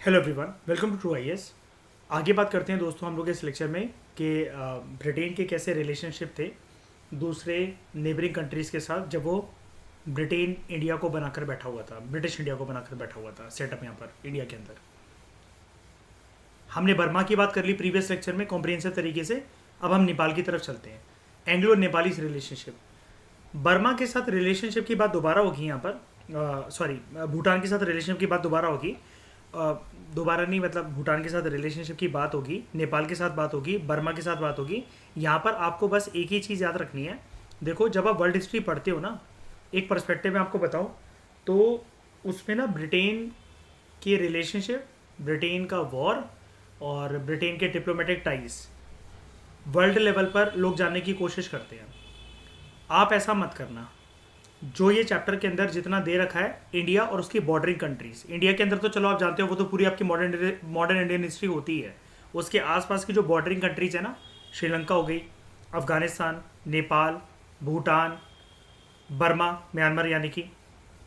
Hello everyone, welcome to True IAS. आगे बात करते हैं दोस्तों हम लोग इस लेक्चर में कि ब्रिटेन के कैसे रिलेशनशिप थे दूसरे नेबरिंग कंट्रीज़ के साथ जब वो ब्रिटेन इंडिया को बनाकर बैठा हुआ था, ब्रिटिश इंडिया को बनाकर बैठा हुआ था सेटअप यहाँ पर इंडिया के अंदर। हमने बर्मा की बात कर ली प्रीवियस लेक्चर में कॉम्प्रिहेंसिव तरीके से। अब हम नेपाल की तरफ चलते हैं। एंग्लो नेपाली रिलेशनशिप, बर्मा के साथ रिलेशनशिप की बात दोबारा होगी यहाँ पर। सॉरी, भूटान के साथ रिलेशनशिप की बात दोबारा होगी। दोबारा नहीं, मतलब भूटान के साथ रिलेशनशिप की बात होगी, नेपाल के साथ बात होगी, बर्मा के साथ बात होगी। यहाँ पर आपको बस एक ही चीज़ याद रखनी है। देखो, जब आप वर्ल्ड हिस्ट्री पढ़ते हो ना, एक पर्सपेक्टिव में आपको बताऊँ तो उसमें ना ब्रिटेन के रिलेशनशिप, ब्रिटेन का वॉर और ब्रिटेन के डिप्लोमेटिक टाइज वर्ल्ड लेवल पर लोग जानने की कोशिश करते हैं। आप ऐसा मत करना। जो ये चैप्टर के अंदर जितना दे रखा है इंडिया और उसकी बॉर्डरिंग कंट्रीज, इंडिया के अंदर तो चलो आप जानते हो वो तो पूरी आपकी मॉडर्न इंडियन हिस्ट्री होती है। उसके आसपास की जो बॉर्डरिंग कंट्रीज है ना, श्रीलंका हो गई, अफगानिस्तान, नेपाल, भूटान, बर्मा, म्यांमार, यानी कि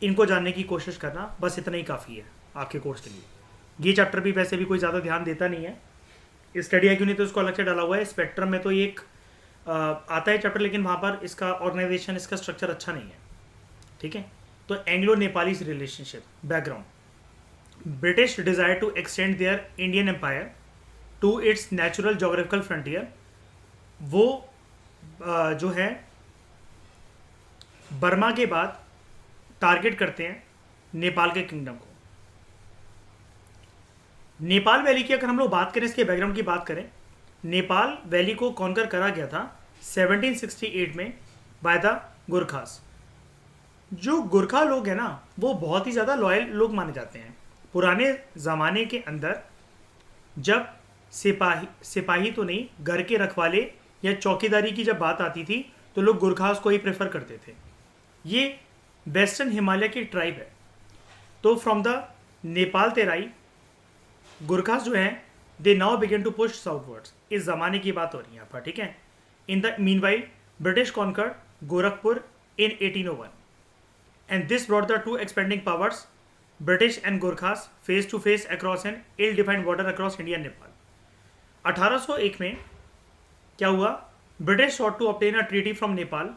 इनको जानने की कोशिश करना, बस इतना ही काफ़ी है आपके कोर्स के लिए। ये चैप्टर भी वैसे भी कोई ज़्यादा ध्यान देता नहीं है। स्टडी है क्यों नहीं तो इसको अलग से डाला हुआ है। स्पेक्ट्रम में तो ये एक आता है चैप्टर, लेकिन वहाँ पर इसका ऑर्गेनाइजेशन, इसका स्ट्रक्चर अच्छा नहीं है। ठीक है, तो Anglo Nepali relationship background. British desire to extend their Indian empire to its natural geographical frontier. वो जो है बर्मा के बाद टारगेट करते हैं नेपाल के किंगडम को। नेपाल वैली की अगर हम लोग बात करें, इसके बैकग्राउंड की बात करें, नेपाल वैली को कॉन्कर करा गया था 1768 में बाय द गुरखास। जो गुरखा लोग हैं ना, वो बहुत ही ज़्यादा लॉयल लोग माने जाते हैं। पुराने ज़माने के अंदर जब सिपाही तो नहीं, घर के रखवाले या चौकीदारी की जब बात आती थी तो लोग गुरखास को ही प्रेफर करते थे। ये वेस्टर्न हिमालय की ट्राइब है। तो फ्रॉम द नेपाल तेराई गुरखास जो हैं, they now begin to push southwards. इस ज़माने की बात हो रही है यहाँ पर। ठीक है, in the meanwhile British conquered Gorakhpur in 1801, and this brought the two expanding powers, British and Gorkhas, face to face across an ill-defined border across India and Nepal. 1801 में क्या हुआ? British sought to obtain a treaty from Nepal,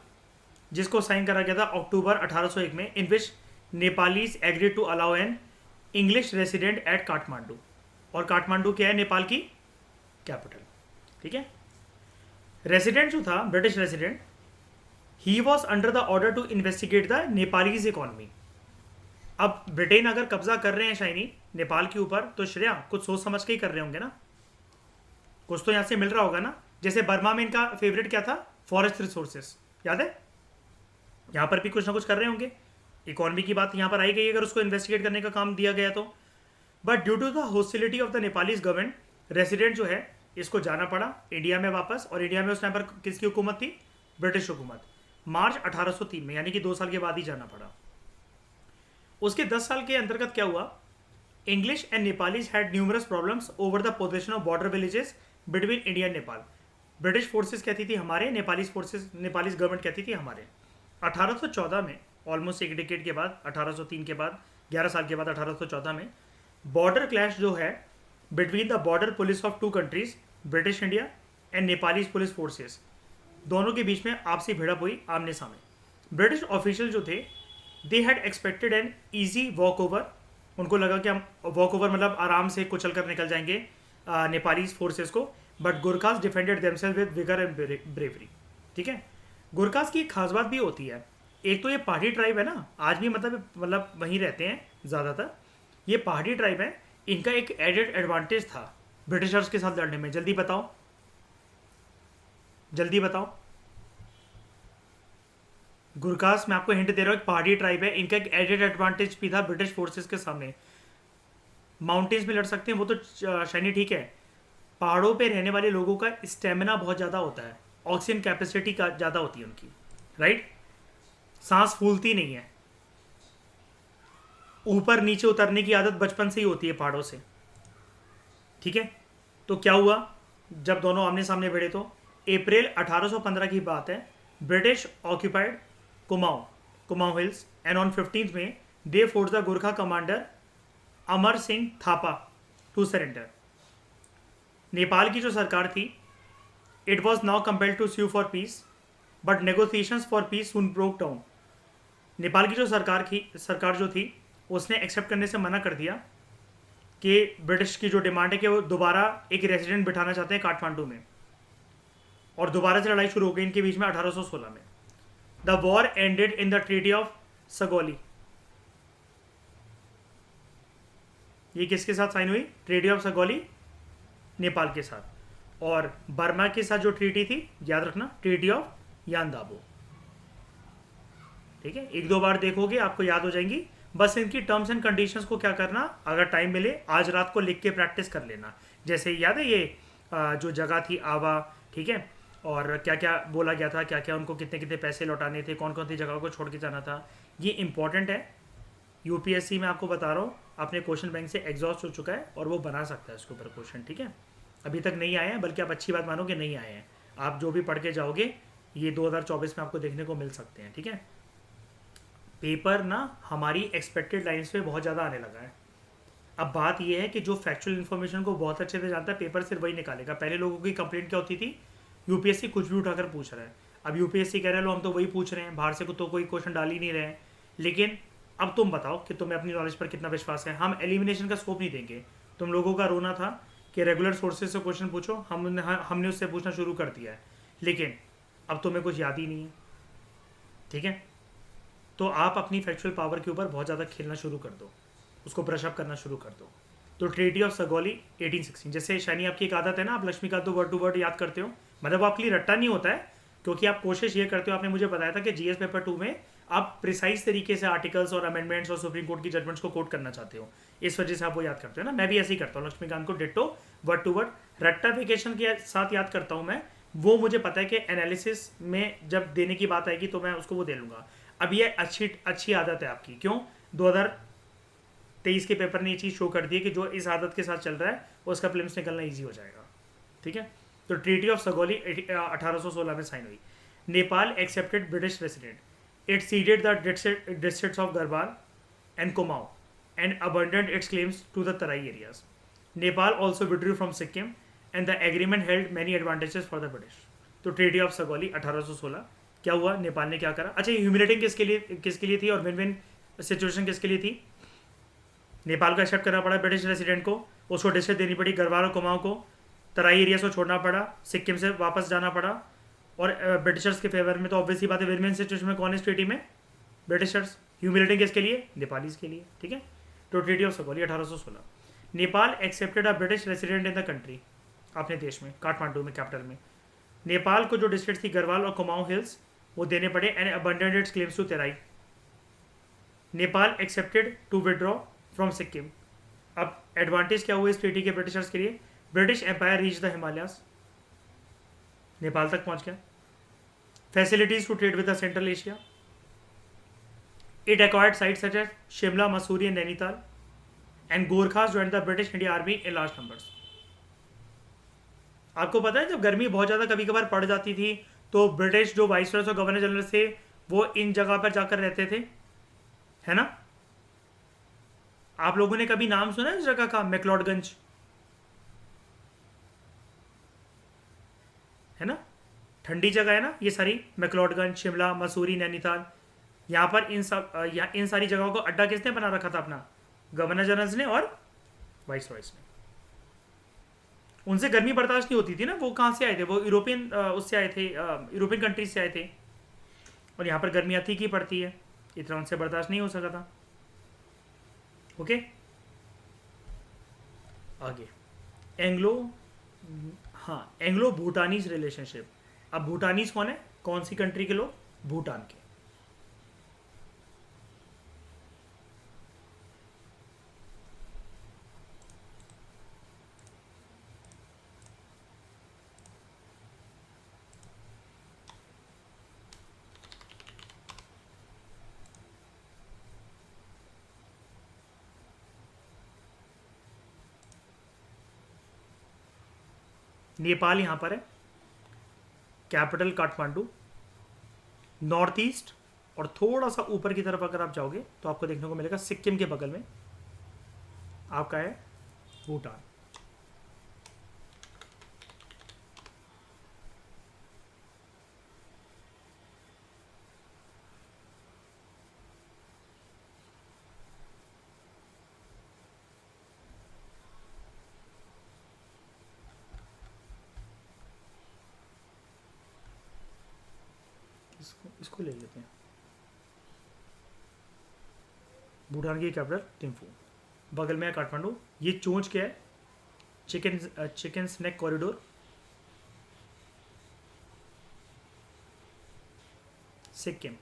जिसको sign करा गया था अक्टूबर 1801 में, in which Nepalis agreed to allow an English resident at Kathmandu. और काठमांडू क्या है? नेपाल की कैपिटल। ठीक है, रेसिडेंट जो था, British resident, he was under the order to investigate the Nepalese economy. अब ब्रिटेन अगर कब्जा कर रहे हैं शाइनी नेपाल के ऊपर, तो श्रेया कुछ सोच समझ के ही कर रहे होंगे ना, कुछ तो यहाँ से मिल रहा होगा ना। जैसे बर्मा में इनका फेवरेट क्या था? फॉरेस्ट रिसोर्सेस, याद है? यहाँ पर भी कुछ ना कुछ कर रहे होंगे। इकोनॉमी की बात यहाँ पर आई गई अगर उसको इन्वेस्टिगेट करने का काम दिया गया तो। But due to the hostility of the Nepalese government, resident जो है इसको जाना पड़ा इंडिया में वापस। और इंडिया में उस टाइम पर किसकी हुकूमत थी? ब्रिटिश हुकूमत। मार्च 1803 में, यानी कि 2 साल के बाद ही जाना पड़ा। उसके 10 साल के अंतर्गत क्या हुआ? English and Nepalese had numerous problems over the position of border villages between India and Nepal. British forces कहती थी हमारे, नेपालीज फोर्सेस, नेपालीज गवर्नमेंट कहती थी हमारे। 1814 में, ऑलमोस्ट एक डिकेड के बाद, 1803 के बाद 11 साल के बाद 1814 में बॉर्डर क्लैश जो है between the border police of 2 countries, British India and Nepalese police forces, दोनों के बीच में आपसी भिड़प हुई आमने सामने। ब्रिटिश ऑफिशियल जो थे, they had expected an easy walk over. उनको लगा कि हम वॉक ओवर मतलब आराम से कुचल कर निकल जाएंगे नेपाली फोर्सेस को। But Gurkhas defended themselves with vigour and bravery. ठीक है, गुरखास की एक खास बात भी होती है। एक तो ये पहाड़ी ट्राइब है ना, आज भी मतलब वहीं रहते हैं ज़्यादातर। ये पहाड़ी ट्राइब है, इनका एक एडेड एडवांटेज था ब्रिटिशर्स के साथ लड़ने में। जल्दी बताओ, जल्दी बताओ। गुरखास, मैं आपको हिंट दे रहा हूँ, एक पहाड़ी ट्राइब है, इनका एक एडेड एडवांटेज भी था ब्रिटिश फोर्सेस के सामने। माउंटेन्स में लड़ सकते हैं वो तो शाइनी, ठीक है। पहाड़ों पे रहने वाले लोगों का स्टेमिना बहुत ज़्यादा होता है, ऑक्सीजन कैपेसिटी का ज़्यादा होती है उनकी, राइट? सांस फूलती नहीं है। ऊपर नीचे उतरने की आदत बचपन से ही होती है पहाड़ों से। ठीक है, तो क्या हुआ जब दोनों आमने सामने भिड़े? तो अप्रैल 1815 की बात है। British occupied Kumaon hills, and on 15 में they force the Gorkha commander Amar Singh Thapa to surrender. Nepal की जो सरकार थी, it was now compelled to sue for peace, but negotiations for peace soon broke down. Nepal की जो सरकार जो थी उसने एक्सेप्ट करने से मना कर दिया कि ब्रिटिश की जो डिमांड है कि वो दोबारा एक रेजिडेंट बिठाना चाहते हैं काठमांडू में, और दोबारा से लड़ाई शुरू हो गई इनके बीच में 1816 में। The war ended in the treaty of Sugauli. ये किसके साथ साइन हुई? ट्रीटी ऑफ सगोली नेपाल के साथ। और बर्मा के साथ जो ट्रीटी थी, याद रखना, ट्रीटी ऑफ यानदाबो। ठीक है, एक दो बार देखोगे आपको याद हो जाएंगी। बस इनकी टर्म्स एंड कंडीशंस को क्या करना, अगर टाइम मिले आज रात को लिख के प्रैक्टिस कर लेना। जैसे याद है ये जो जगह थी आवा, ठीक है, और क्या क्या बोला गया था, क्या क्या उनको कितने कितने पैसे लौटाने थे, कौन कौन सी जगह को छोड़ के जाना था, ये इंपॉर्टेंट है। यूपीएससी में आपको बता रहा हूँ अपने क्वेश्चन बैंक से एग्जॉस्ट हो चुका है और वो बना सकता है इसके ऊपर क्वेश्चन। ठीक है, अभी तक नहीं आए हैं, बल्कि आप अच्छी बात मानो कि नहीं आए हैं। आप जो भी पढ़ के जाओगे ये 2024 में आपको देखने को मिल सकते हैं। ठीक है, पेपर ना हमारी एक्सपेक्टेड लाइन्स पे बहुत ज़्यादा आने लगा है। अब बात यह है कि जो फैक्चुअल इन्फॉर्मेशन को बहुत अच्छे से जानता है, पेपर सिर्फ वही निकालेगा। पहले लोगों की कंप्लेंट क्या होती थी, यूपीएससी कुछ भी उठाकर पूछ रहा है। अब यूपीएससी कह रहे लो हम तो वही पूछ रहे हैं, बाहर से तो कोई क्वेश्चन डाल ही नहीं रहे हैं। लेकिन अब तुम बताओ कि तुम्हें अपनी नॉलेज पर कितना विश्वास है। हम एलिमिनेशन का स्कोप नहीं देंगे। तुम लोगों का रोना था कि रेगुलर सोर्सेज से क्वेश्चन पूछो, हमने उससे पूछना शुरू कर दिया है, लेकिन अब तुम्हें कुछ याद ही नहीं है। ठीक है, तो आप अपनी फैक्चुअल पावर के ऊपर बहुत ज़्यादा खेलना शुरू कर दो, उसको ब्रश अप करना शुरू कर दो। तो ट्रीटी ऑफ सगोली 1816, जैसे शनि आपकी एक आदत है ना, आप लक्ष्मीकांत तो वर्ड टू वर्ड याद करते हो, मतलब आपके लिए रट्टा नहीं होता है, क्योंकि आप कोशिश ये करते हो। आपने मुझे बताया था कि जीएस पेपर 2 में आप प्रिसाइज तरीके से आर्टिकल्स और अमेंडमेंट्स और सुप्रीम कोर्ट की जजमेंट्स को कोट करना चाहते हो, इस वजह से आप वो याद करते हो ना। मैं भी ऐसे ही करता हूँ, लक्ष्मीकांत को डिट्टो वर्ड टू वर्ड रट्टाफिकेशन के साथ याद करता हूँ मैं। वो मुझे पता है कि एनालिसिस में जब देने की बात आएगी तो मैं उसको वो दे लूँगा। अब ये अच्छी आदत है आपकी। क्यों? 2023 के पेपर ने ये चीज़ शो कर दी है कि जो इस आदत के साथ चल रहा है उसका प्रीलिम्स निकलना ईजी हो जाएगा। ठीक है, तो ट्रीटी ऑफ सगोली 1816 में साइन हुई। Nepal accepted British resident, it ceded the districts of Garhwal and Kumaon and abandoned its claims to the Terai areas. Nepal also withdrew from Sikkim and the agreement held many advantages for the British. तो treaty of Sugauli 1816 क्या हुआ, नेपाल ने क्या करा? अच्छा, humiliating किसके लिए थी और विन विन सिचुएशन किसके लिए थी? नेपाल को एक्सेप्ट करना पड़ा ब्रिटिश रेसिडेंट को, उसको डिस्ट्रिक्ट देनी पड़ी गरवाल और कुमाऊं को, तराई एरिया को छोड़ना पड़ा, सिक्किम से वापस जाना पड़ा, और ब्रिटिशर्स के फेवर में। तो ऑब्वियसली बात है, विन विन सिचुएशन में कौन है इस ट्रीटी में? ब्रिटिशर्स। ह्यूमिलेटिंग किसके लिए? नेपालीज के लिए। ठीक है, तो treaty of Sugauli 1816। Nepal accepted a British resident in the country, अपने देश में, काठमांडू में, कैपिटल में। नेपाल को जो डिस्ट्रिक्ट थी गरवाल और कुमाऊं हिल्स वो देने पड़े and abandoned its claims to Terai. Nepal accepted to withdraw from Sikkim. अब एडवांटेज क्या हुआ इस ट्रीटी के ब्रिटिशर्स के लिए? British empire reach the Himalayas, Nepal तक पहुंच गया। Facilities to trade with the Central Asia. It acquired sites such as Shimla, Mussoorie and Nainital, and Gorkhas joined the British India army in large numbers. आपको पता है जब गर्मी बहुत ज़्यादा कभी कभार पड़ जाती थी तो ब्रिटिश जो वाइसरॉयस और गवर्नर जनरल थे वो इन जगह पर जाकर रहते थे, है ना। आप लोगों ने कभी नाम सुना है इस जगह का? मैक्लोडगंज, है ना, ठंडी जगह है ना ये सारी, मैक्लोडगंज, शिमला, मसूरी, नैनीताल। यहाँ पर इन सारी जगहों को अड्डा किसने बना रखा था? अपना गवर्नर जनरल्स ने और वाइसरॉयस ने। उनसे गर्मी बर्दाश्त नहीं होती थी ना, वो कहाँ से आए थे? वो यूरोपियन उससे आए थे, यूरोपियन कंट्रीज से आए थे, और यहाँ पर गर्मियाँ ठीक ही पड़ती है, इतना उनसे बर्दाश्त नहीं हो सका था। ओके, आगे एंग्लो भूटानीज रिलेशनशिप। अब भूटानीज कौन है? कौन सी कंट्री के लोग? भूटान के। नेपाल यहाँ पर है, कैपिटल काठमांडू। नॉर्थ ईस्ट और थोड़ा सा ऊपर की तरफ अगर आप जाओगे तो आपको देखने को मिलेगा सिक्किम के बगल में आपका है भूटान। इसको ले लेते हैं। भूटान की कैपिटल थिम्फू, बगल में है काठमांडू। ये चोंच क्या है? Chicken's neck corridor. Sikkim,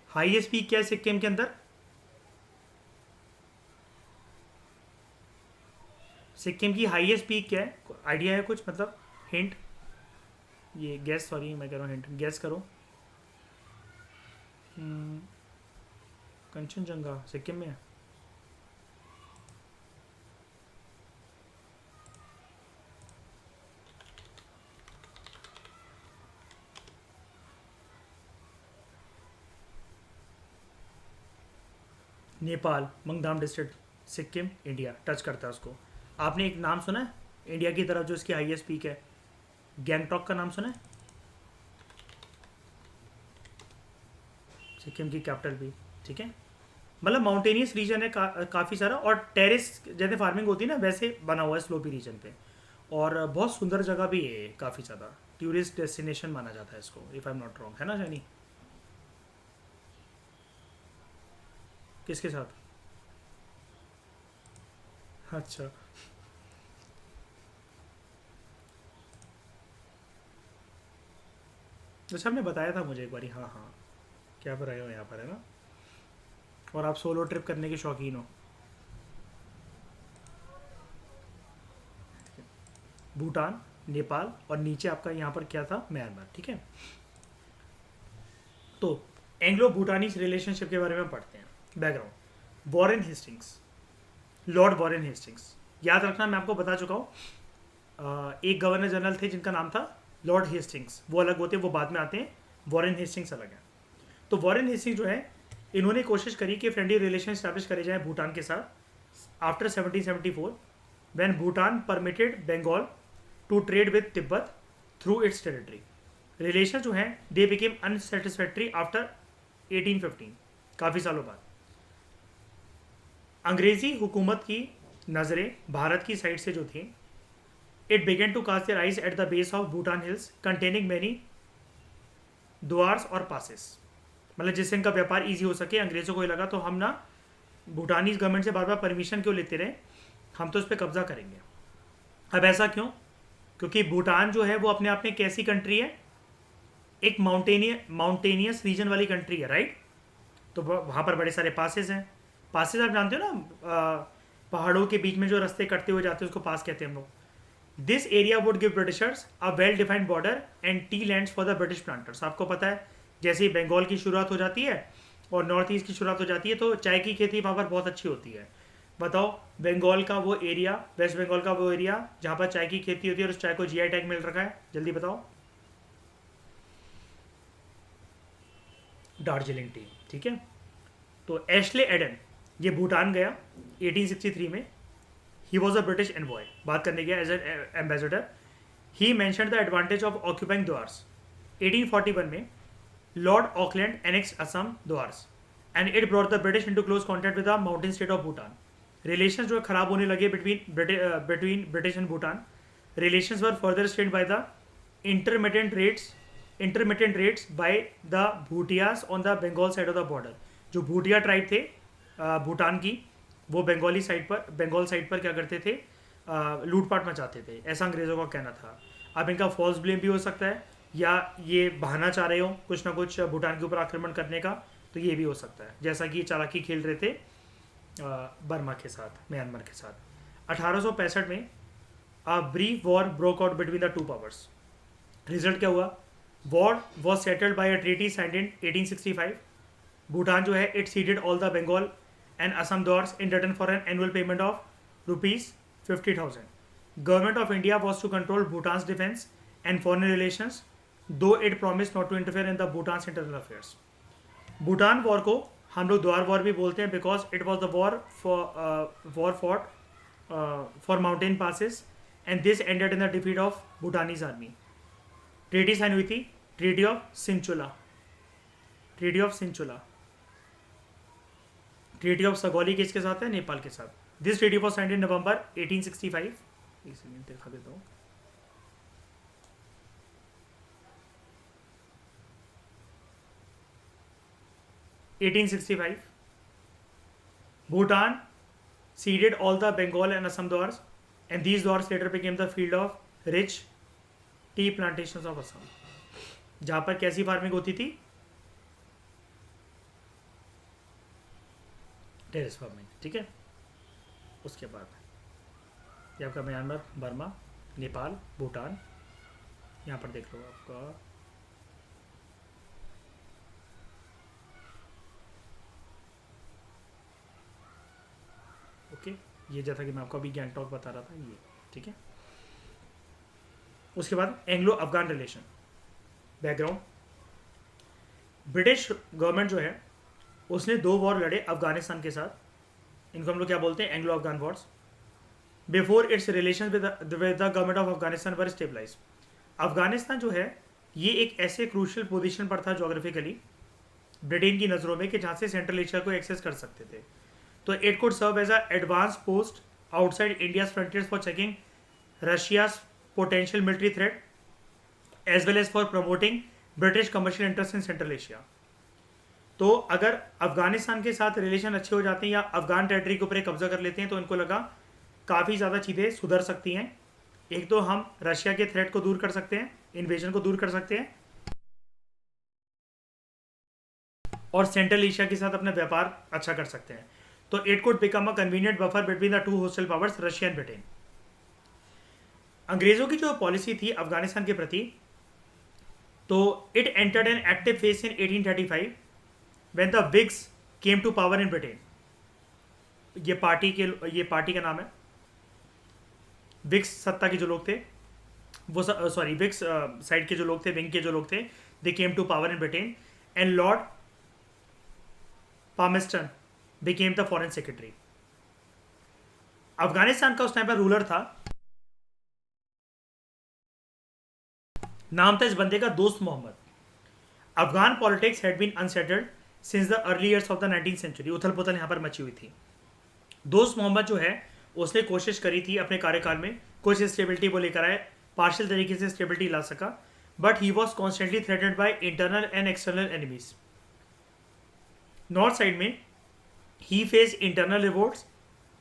highest peak क्या है सिक्किम के अंदर? सिक्किम की हाईएस्ट पीक क्या है? आइडिया है कुछ, मतलब हिंट? ये गैस, सॉरी मैं कह रहा हूँ हिंट, गैस करो। कंचनजंगा सिक्किम में है। नेपाल, मंगधाम डिस्ट्रिक्ट, सिक्किम, इंडिया टच करता है उसको। आपने एक नाम सुना है इंडिया की तरफ जो इसकी हाईएस्ट पीक है? गैंगटॉक का नाम सुना है? सिक्किम की कैपिटल भी, ठीक है। मतलब माउंटेनियस रीजन है काफ़ी सारा, और टेरेस जैसे फार्मिंग होती है ना वैसे बना हुआ है स्लोपी रीजन पे। और बहुत सुंदर जगह भी है, काफ़ी ज़्यादा टूरिस्ट डेस्टिनेशन माना जाता है इसको, if I am not wrong, है ना जानी? किसके साथ? अच्छा, जैसे आपने बताया था मुझे एक बारी, हाँ हाँ। क्या पर आए हो यहाँ पर, है ना? और आप सोलो ट्रिप करने के शौकीन हो। भूटान, नेपाल, और नीचे आपका यहाँ पर क्या था? म्यांमार, ठीक है। तो एंग्लो भूटानीज रिलेशनशिप के बारे में पढ़ते हैं। Background, Warren Hastings, Lord Warren Hastings, याद रखना मैं आपको बता चुका हूँ। एक गवर्नर जनरल थे जिनका नाम था लॉर्ड हेस्टिंग्स, वो अलग होते हैं, वो बाद में आते हैं। वॉरेन हेस्टिंग्स अलग है। तो वॉरेन हेस्टिंग्स जो है, इन्होंने कोशिश करी कि फ्रेंडली रिलेशन स्टैब्लिश करे जाए भूटान के साथ after 1774, when Bhutan permitted Bengal to trade with Tibet through its territory. Relation जो है दे बिकेम अनसेटिस्फैक्ट्री आफ्टर 1815, काफ़ी सालों बाद। अंग्रेजी हुकूमत की नज़रें भारत की साइड से जो थी, it began to cast their eyes at the base of Bhutan hills containing many Duars और पासेस। मतलब जिससे इनका व्यापार ईजी हो सके। अंग्रेज़ों को ये लगा तो हम ना भूटानीज गवर्नमेंट से बार बार परमिशन क्यों लेते रहे, हम तो उस पर कब्जा करेंगे। अब ऐसा क्यों? क्योंकि भूटान जो है वो अपने आप में कैसी कंट्री है? एक माउंटेनियस रीजन वाली कंट्री है, राइट? तो वहाँ पर बड़े सारे पासेस हैं। पासेस आप जानते हो ना, पहाड़ों के बीच में जो रास्ते कटते हुए जाते हैं उसको पास कहते हैं हम लोग। This area would give Britishers a well defined border and T lands for the British planters. आपको पता है जैसे ही बंगाल की शुरुआत हो जाती है और नॉर्थ ईस्ट की शुरुआत हो जाती है तो चाय की खेती वहाँ पर बहुत अच्छी होती है। बताओ, बंगाल का वो एरिया, वेस्ट बंगाल का वो एरिया जहाँ पर चाय की खेती होती है और उस चाय को जीआई टैग मिल रखा है, जल्दी बताओ। दार्जिलिंग टी, ठीक है। तो एशले एडन ये भूटान गया 1863 में। He was a British envoy, बात करने गया as an ambassador. He mentioned the advantage of occupying Duars. 1841 में Lord Auckland annex Assam Duars and it brought the British into close contact with the mountain state of Bhutan. Relation जो है खराब होने लगे between British and Bhutan. Relations were further strained by the intermittent raids intermittent raids by the Bhutias on the Bengal side of the border. जो Bhutia tribe थे भूटान की, वो Bengal side पर क्या करते थे? लूटपाट मचाते थे, ऐसा अंग्रेज़ों का कहना था। अब इनका फॉल्स ब्लेम भी हो सकता है, या ये बहाना चाह रहे हो कुछ ना कुछ भूटान के ऊपर आक्रमण करने का, तो ये भी हो सकता है। जैसा कि ये चालाकी खेल रहे थे बर्मा के साथ, म्यांमार के साथ। 1865 में a brief war broke out between the two powers. Result क्या हुआ? War was settled by a treaty signed in 1865। Bhutan जो है it ceded all the Bengal and Assam Duars in return for an annual payment of ₹50,000. Government of India was to control Bhutan's defense and foreign relations, though it promised not to interfere in the Bhutan's internal affairs. Bhutan war को हम लोग Duar war भी बोलते हैं because it was the war for mountain passes and this ended in the defeat of Bhutanese army. Treaty sign हुई थी, treaty of Sinchula. Treaty of Sinchula, treaty of Sugauli किसके साथ है? नेपाल के साथ। This treaty was signed in November 1865। एक second दिखा देता हूँ। 1865, Bhutan ceded all the Bengal and Assam dwars, and these dwars later became the field of rich T plantations of Assam, जहां पर कैसी फार्मिंग होती थी? टेरेस फार्मिंग, ठीक है। उसके बाद ये आपका म्यांमार, बर्मा, नेपाल, भूटान, यहाँ पर देख लो आपका ओके, ये जैसा कि मैं आपको अभी गैंगटॉक बता रहा था ये, ठीक है। उसके बाद Anglo Afghan relation background, British government जो है उसने 2 वॉर लड़े अफगानिस्तान के साथ, इनको हम लोग क्या बोलते हैं, Anglo Afghan wars. Before its relation with the government of Afghanistan were stabilise. Afghanistan जो है ये एक ऐसे क्रूशियल पोजीशन पर था जोग्राफिकली ब्रिटेन की नज़रों में कि जहाँ से सेंट्रल एशिया को एक्सेस कर सकते थे। तो it could serve as a advance post outside India's frontiers for checking Russia's potential military threat as well as for promoting British commercial interest in Central Asia. तो अगर अफगानिस्तान के साथ रिलेशन अच्छे हो जाते हैं या अफगान टेरिटरी के ऊपर कब्जा कर लेते हैं तो इनको लगा काफ़ी ज़्यादा चीज़ें सुधर सकती हैं। एक तो हम रशिया के थ्रेट को दूर कर सकते हैं, इन्वेजन को दूर कर सकते हैं, और सेंट्रल एशिया के साथ अपना व्यापार अच्छा कर सकते हैं। तो it could become a convenient buffer between the 2 hostile powers, Russia and Britain. अंग्रेजों की जो पॉलिसी थी अफगानिस्तान के प्रति, तो it entered an active phase in 1835 when the Whigs came to power in Britain. ये पार्टी का नाम है। विग्स सत्ता के जो लोग थे वो विग्स साइड के जो लोग थे, विंग के जो लोग थे, they came to power in Britain and Lord Palmerston became the foreign secretary. Afghanistan का उस टाइम पर रूलर था, नाम था इस बंदे का Dost Mohammad. Afghan politics had been unsettled since the early years of the 19th century. उथल पुथल यहाँ पर मची हुई थी। दोस्त मोहम्मद जो है उसने कोशिश करी थी अपने कार्यकाल में कुछ स्टेबिलिटी वो लेकर आए, पार्शियल तरीके से स्टेबिलिटी ला सका, but he was constantly threatened by internal and external enemies. North side में he face internal revolts,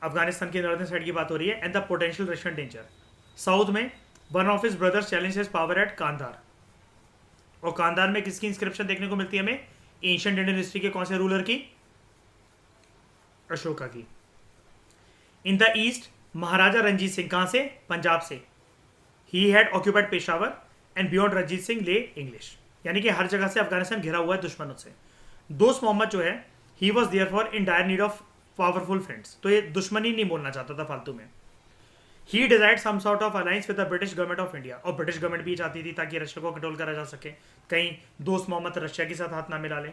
Afghanistan के नॉर्दर्न साइड की बात हो रही है, and the potential Russian danger. South में one of his brothers challenge his power at Kandahar, और कांधार में किसकी इंस्क्रिप्शन देखने को मिलती है हमें? एंशिएंट इंडियन हिस्ट्री के कौन से रूलर की? अशोका की। In the east Maharaja Ranjit Singh, कहां से? पंजाब से। He had occupied Peshawar and beyond Ranjit Singh ले इंग्लिश, यानी कि हर जगह से अफगानिस्तान घिरा हुआ है दुश्मनों से। दोस्त मोहम्मद जो है he was therefore in dire need of powerful friends, तो ये दुश्मनी नहीं बोलना चाहता था फालतू में। He desired some sort of alliance with the British government of India, और ब्रिटिश गवर्नमेंट भी चाहती थी ताकि रशिया को कंट्रोल करा जा सके, कहीं दोस्त मोहम्मद रशिया के साथ हाथ ना मिला ले।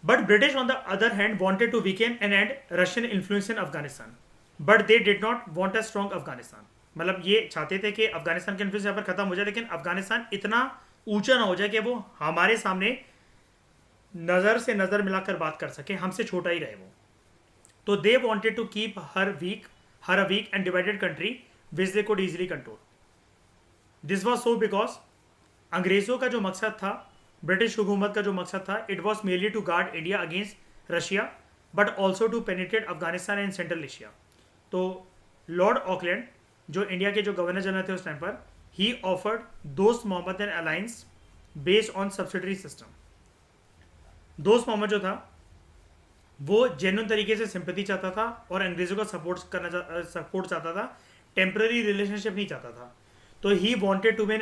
But British on the other hand wanted to weaken and end Russian influence in Afghanistan, but they did not want a strong Afghanistan. मतलब ये चाहते थे कि अफगानिस्तान का इन्फ्लुएंस यहाँ पर खत्म हो जाए, लेकिन अफगानिस्तान इतना ऊंचा ना हो जाए कि वो हमारे सामने नज़र से नज़र मिलाकर बात कर सके, हमसे छोटा ही रहे वो। तो they wanted to keep her a weak and divided country which they could easily control. This was so because अंग्रेजों का जो मकसद था, ब्रिटिश हुकूमत का जो मकसद था, it was mainly to guard India against Russia, but also to penetrate Afghanistan and Central Asia. तो लॉर्ड ऑकलैंड जो इंडिया के जो गवर्नर जनरल थे उस टाइम पर, he offered Dost Mohammad an alliance based on subsidiary system. Dost Mohammad जो था वो जेन्युइन तरीके से सिंपैथी चाहता था और अंग्रेजों का सपोर्ट चाहता था, टेम्पररी रिलेशनशिप नहीं चाहता था। तो he wanted to be an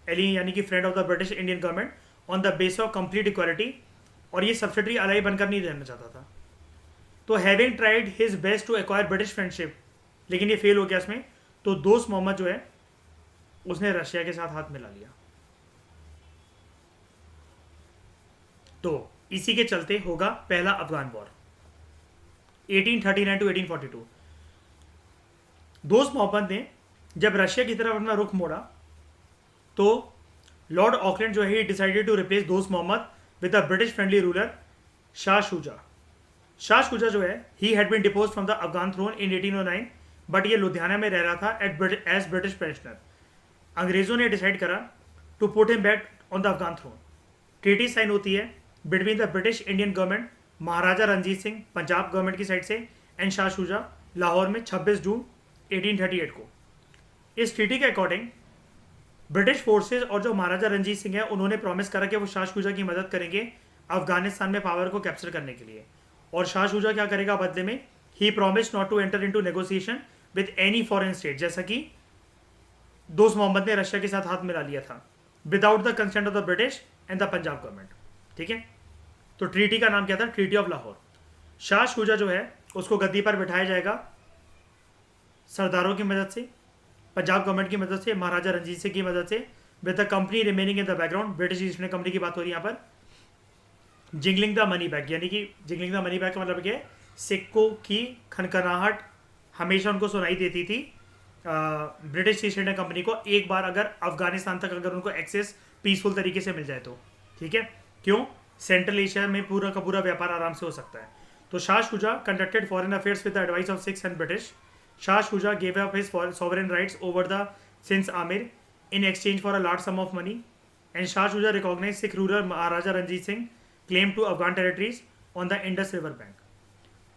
ally यानी कि friend of the British Indian government on the base of complete equality, और ये सब्सिडरी अलाई बनकर नहीं रहना चाहता था। तो having tried his best to acquire British friendship, लेकिन ये फेल हो गया इसमें, तो दोस्त मोहम्मद जो है उसने रशिया के साथ हाथ मिला लिया। तो इसी के चलते होगा पहला अफगान वॉर 1839 टू 1842। दोस्त मोहम्मद ने जब रशिया की तरफ अपना रुख मोड़ा तो लॉर्ड ऑकलैंड जो है decided to replace Dost Mohammad with the British friendly ruler Shah Shuja. Shah Shuja जो है he had been depose from the Afghan throne in 1809, but ये लुधियाना में रह रहा था एज ब्रिटिश पेंशनर। अंग्रेजों ने डिसाइड करा to put him back on the Afghan throne. Treaty sign होती है between the British Indian government, Maharaja Ranjit Singh Punjab government की साइड से, एंड शाह शुजा लाहौर में 26 जून 1838 को। इस ट्रीटी के अकॉर्डिंग ब्रिटिश फोर्सेस और जो महाराजा रंजीत सिंह है उन्होंने प्रॉमिस करा कि वो शाह शुजा की मदद करेंगे अफगानिस्तान में पावर को कैप्चर करने के लिए। और शाह शुजा क्या करेगा बदले में? He promised not to enter into negotiation with any foreign state, जैसा कि दोस्त मोहम्मद ने रशिया के साथ हाथ मिला लिया था, without the consent of the British and the Punjab government. ठीक है, तो ट्रीटी का नाम क्या था? Treaty of Lahore. शाह शुजा जो है उसको गद्दी पर बिठाया जाएगा सरदारों की मदद से, पंजाब गवर्नमेंट की मदद से, महाराजा रंजीत सिंह की मदद से, with the company remaining in the background. British east India company की बात हो रही है यहाँ पर। जिंगलिंग द मनी बैग, यानी कि जिंगलिंग द मनी बैग का मतलब क्या है? सिक्कों की खनखनाहट हमेशा उनको सुनाई देती थी ब्रिटिश ईस्ट इंडिया कंपनी को, एक बार अगर अफगानिस्तान तक अगर उनको एक्सेस पीसफुल तरीके से मिल जाए तो। ठीक है, क्यों? सेंट्रल एशिया में पूरा का पूरा व्यापार आराम से हो सकता है। तो Shah Shuja conducted foreign affairs with the advice of Sikhs and British. Shah Shuja gave up his sovereign rights over the Sindh Amir in exchange for a large sum of money, and Shah Shuja recognized Sikh ruler Maharaja Ranjit Singh claim to Afghan territories on the Indus River bank.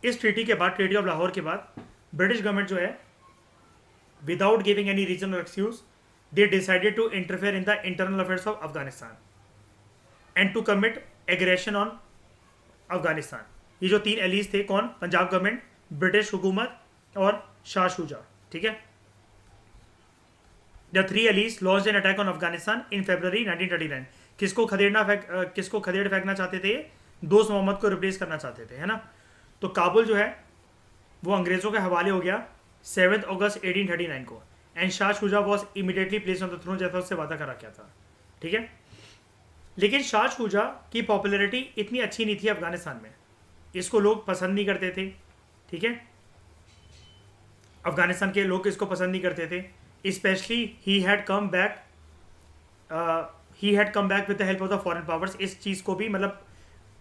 इस treaty के बाद, treaty of Lahore के बाद, British government जो है without giving any reason और excuse they decided to interfere in the internal affairs of Afghanistan and to commit aggression on Afghanistan. ये जो तीन एलीज थे, कौन? पंजाब गवर्नमेंट, ब्रिटिश हुकूमत और शाह शुजा। ठीक है, the three allies launched an attack on Afghanistan in February 1939। किसको खदेड़ फेंकना चाहते थे? दोस्त मोहम्मद को रिप्लेस करना चाहते थे, है ना। तो काबुल जो है वो अंग्रेजों के हवाले हो गया 7 अगस्त 1839 को, and Shah Shuja was immediately place on the throne, जैसा उससे वादा करा क्या था। ठीक है, लेकिन शाह शुजा की पॉपुलैरिटी इतनी अच्छी नहीं थी अफगानिस्तान में, इसको लोग पसंद नहीं करते थे। ठीक है, अफगानिस्तान के लोग इसको पसंद नहीं करते थे। Specially he had come back with the help of the foreign powers. इस चीज़ को भी मतलब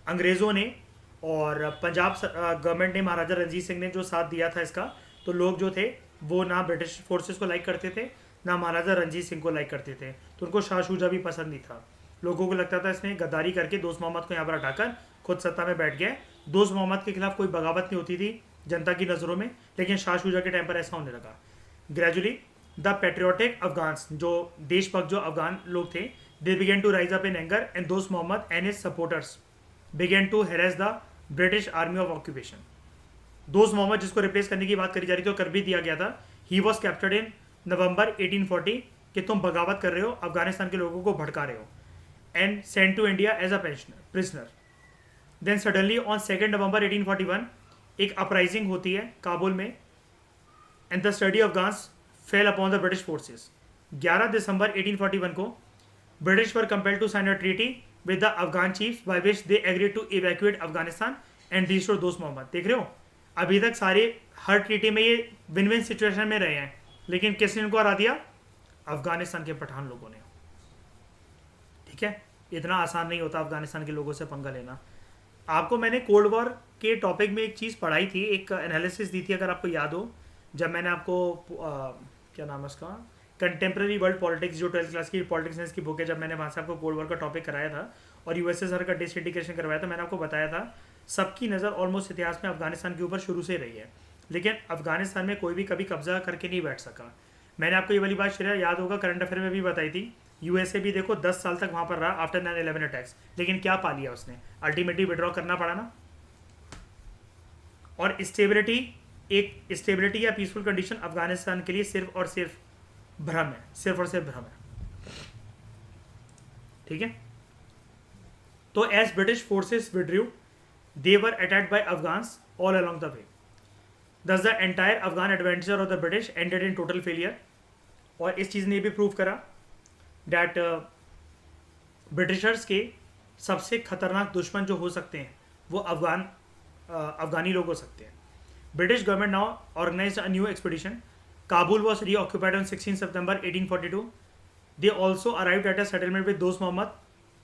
अंग्रेज़ों ने और पंजाब गवर्नमेंट ने, महाराजा रंजीत सिंह ने जो साथ दिया था इसका, तो लोग जो थे वो ना ब्रिटिश फोर्सेस को लाइक करते थे ना महाराजा रंजीत सिंह को लाइक करते थे। तो उनको शाह शुजा भी पसंद नहीं था। लोगों को लगता था इसने गद्दारी करके दोस्त मोहम्मद को यहाँ पर हटाकर खुद सत्ता में बैठ गया। दोस्त मोहम्मद के खिलाफ कोई बगावत नहीं होती थी जनता की नज़रों में, लेकिन शाह शुजा के टाइम पर ऐसा होने लगा। ग्रेजुअली द पेट्रियोटिक अफगान्स, जो देशभक्त जो अफगान लोग थे, they began to rise up in anger, and Dost Mohammad and his supporters began to harass the British army of occupation. Dost Mohammad जिसको रिप्लेस करने की बात करी जा रही थी, तो कर भी दिया गया था। ही वॉज कैप्चर्ड इन नवंबर 1840 कि तुम बगावत कर रहे हो, अफगानिस्तान के लोगों को भड़का रहे हो, and send to India as a prisoner. Then suddenly on 2 November 1841 एक अपराइजिंग होती है काबुल में, and the study of Afghans fell upon the British forces. 11 दिसंबर 1841 को British were compelled to sign a treaty with the Afghan chiefs by which they agree to evacuate Afghanistan and restore Dost Mohammad. देख रहे हो, अभी तक सारे हर ट्रीटी में ये विन विन सिचुएशन में रहे हैं, लेकिन किसने इनको हरा दिया? अफगानिस्तान के पठान लोगों ने। ठीक है, इतना आसान नहीं होता अफगानिस्तान के लोगों से पंगा लेना। आपको मैंने कोल्ड वॉर के टॉपिक में एक चीज़ पढ़ाई थी, एक एनालिसिस दी थी, अगर आपको याद हो, जब मैंने आपको क्या नाम है उसका, कंटेम्प्रेरी वर्ल्ड पॉलिटिक्स, जो 12th क्लास की पॉलिटिक्स साइंस की बुक है, जब मैंने वहाँ से आपको कोल्ड वॉर का टॉपिक कराया था और यूएसएसआर का डिसइंटीग्रेशन करवाया था, मैंने आपको बताया था सबकी नज़र ऑलमोस्ट इतिहास में अफगानिस्तान के ऊपर शुरू से रही है, लेकिन अफगानिस्तान में कोई भी कभी कब्जा करके नहीं बैठ सका। मैंने आपको ये वाली बात श्रेया याद होगा करंट अफेयर में भी बताई थी। यूएसए भी देखो 10 साल तक वहाँ पर रहा आफ्टर 9/11 अटैक्स, लेकिन क्या पा लिया उसने? अल्टीमेटली विड्रॉ करना पड़ा ना। और स्टेबिलिटी या पीसफुल कंडीशन अफगानिस्तान के लिए सिर्फ और सिर्फ भ्रम है, सिर्फ और सिर्फ भ्रम है। ठीक है, तो as British forces withdrew, they were attacked by Afghans all along the way. Thus the entire Afghan adventure of the British ended in total failure. और इस चीज़ ने भी प्रूव करा डैट ब्रिटिशर्स के सबसे खतरनाक दुश्मन जो हो सकते हैं वो अफगानी लोग हो सकते हैं। British government now organised a new expedition. Kabul was reoccupied on 16 September 1842. They also arrived at a settlement with Dost Muhammad,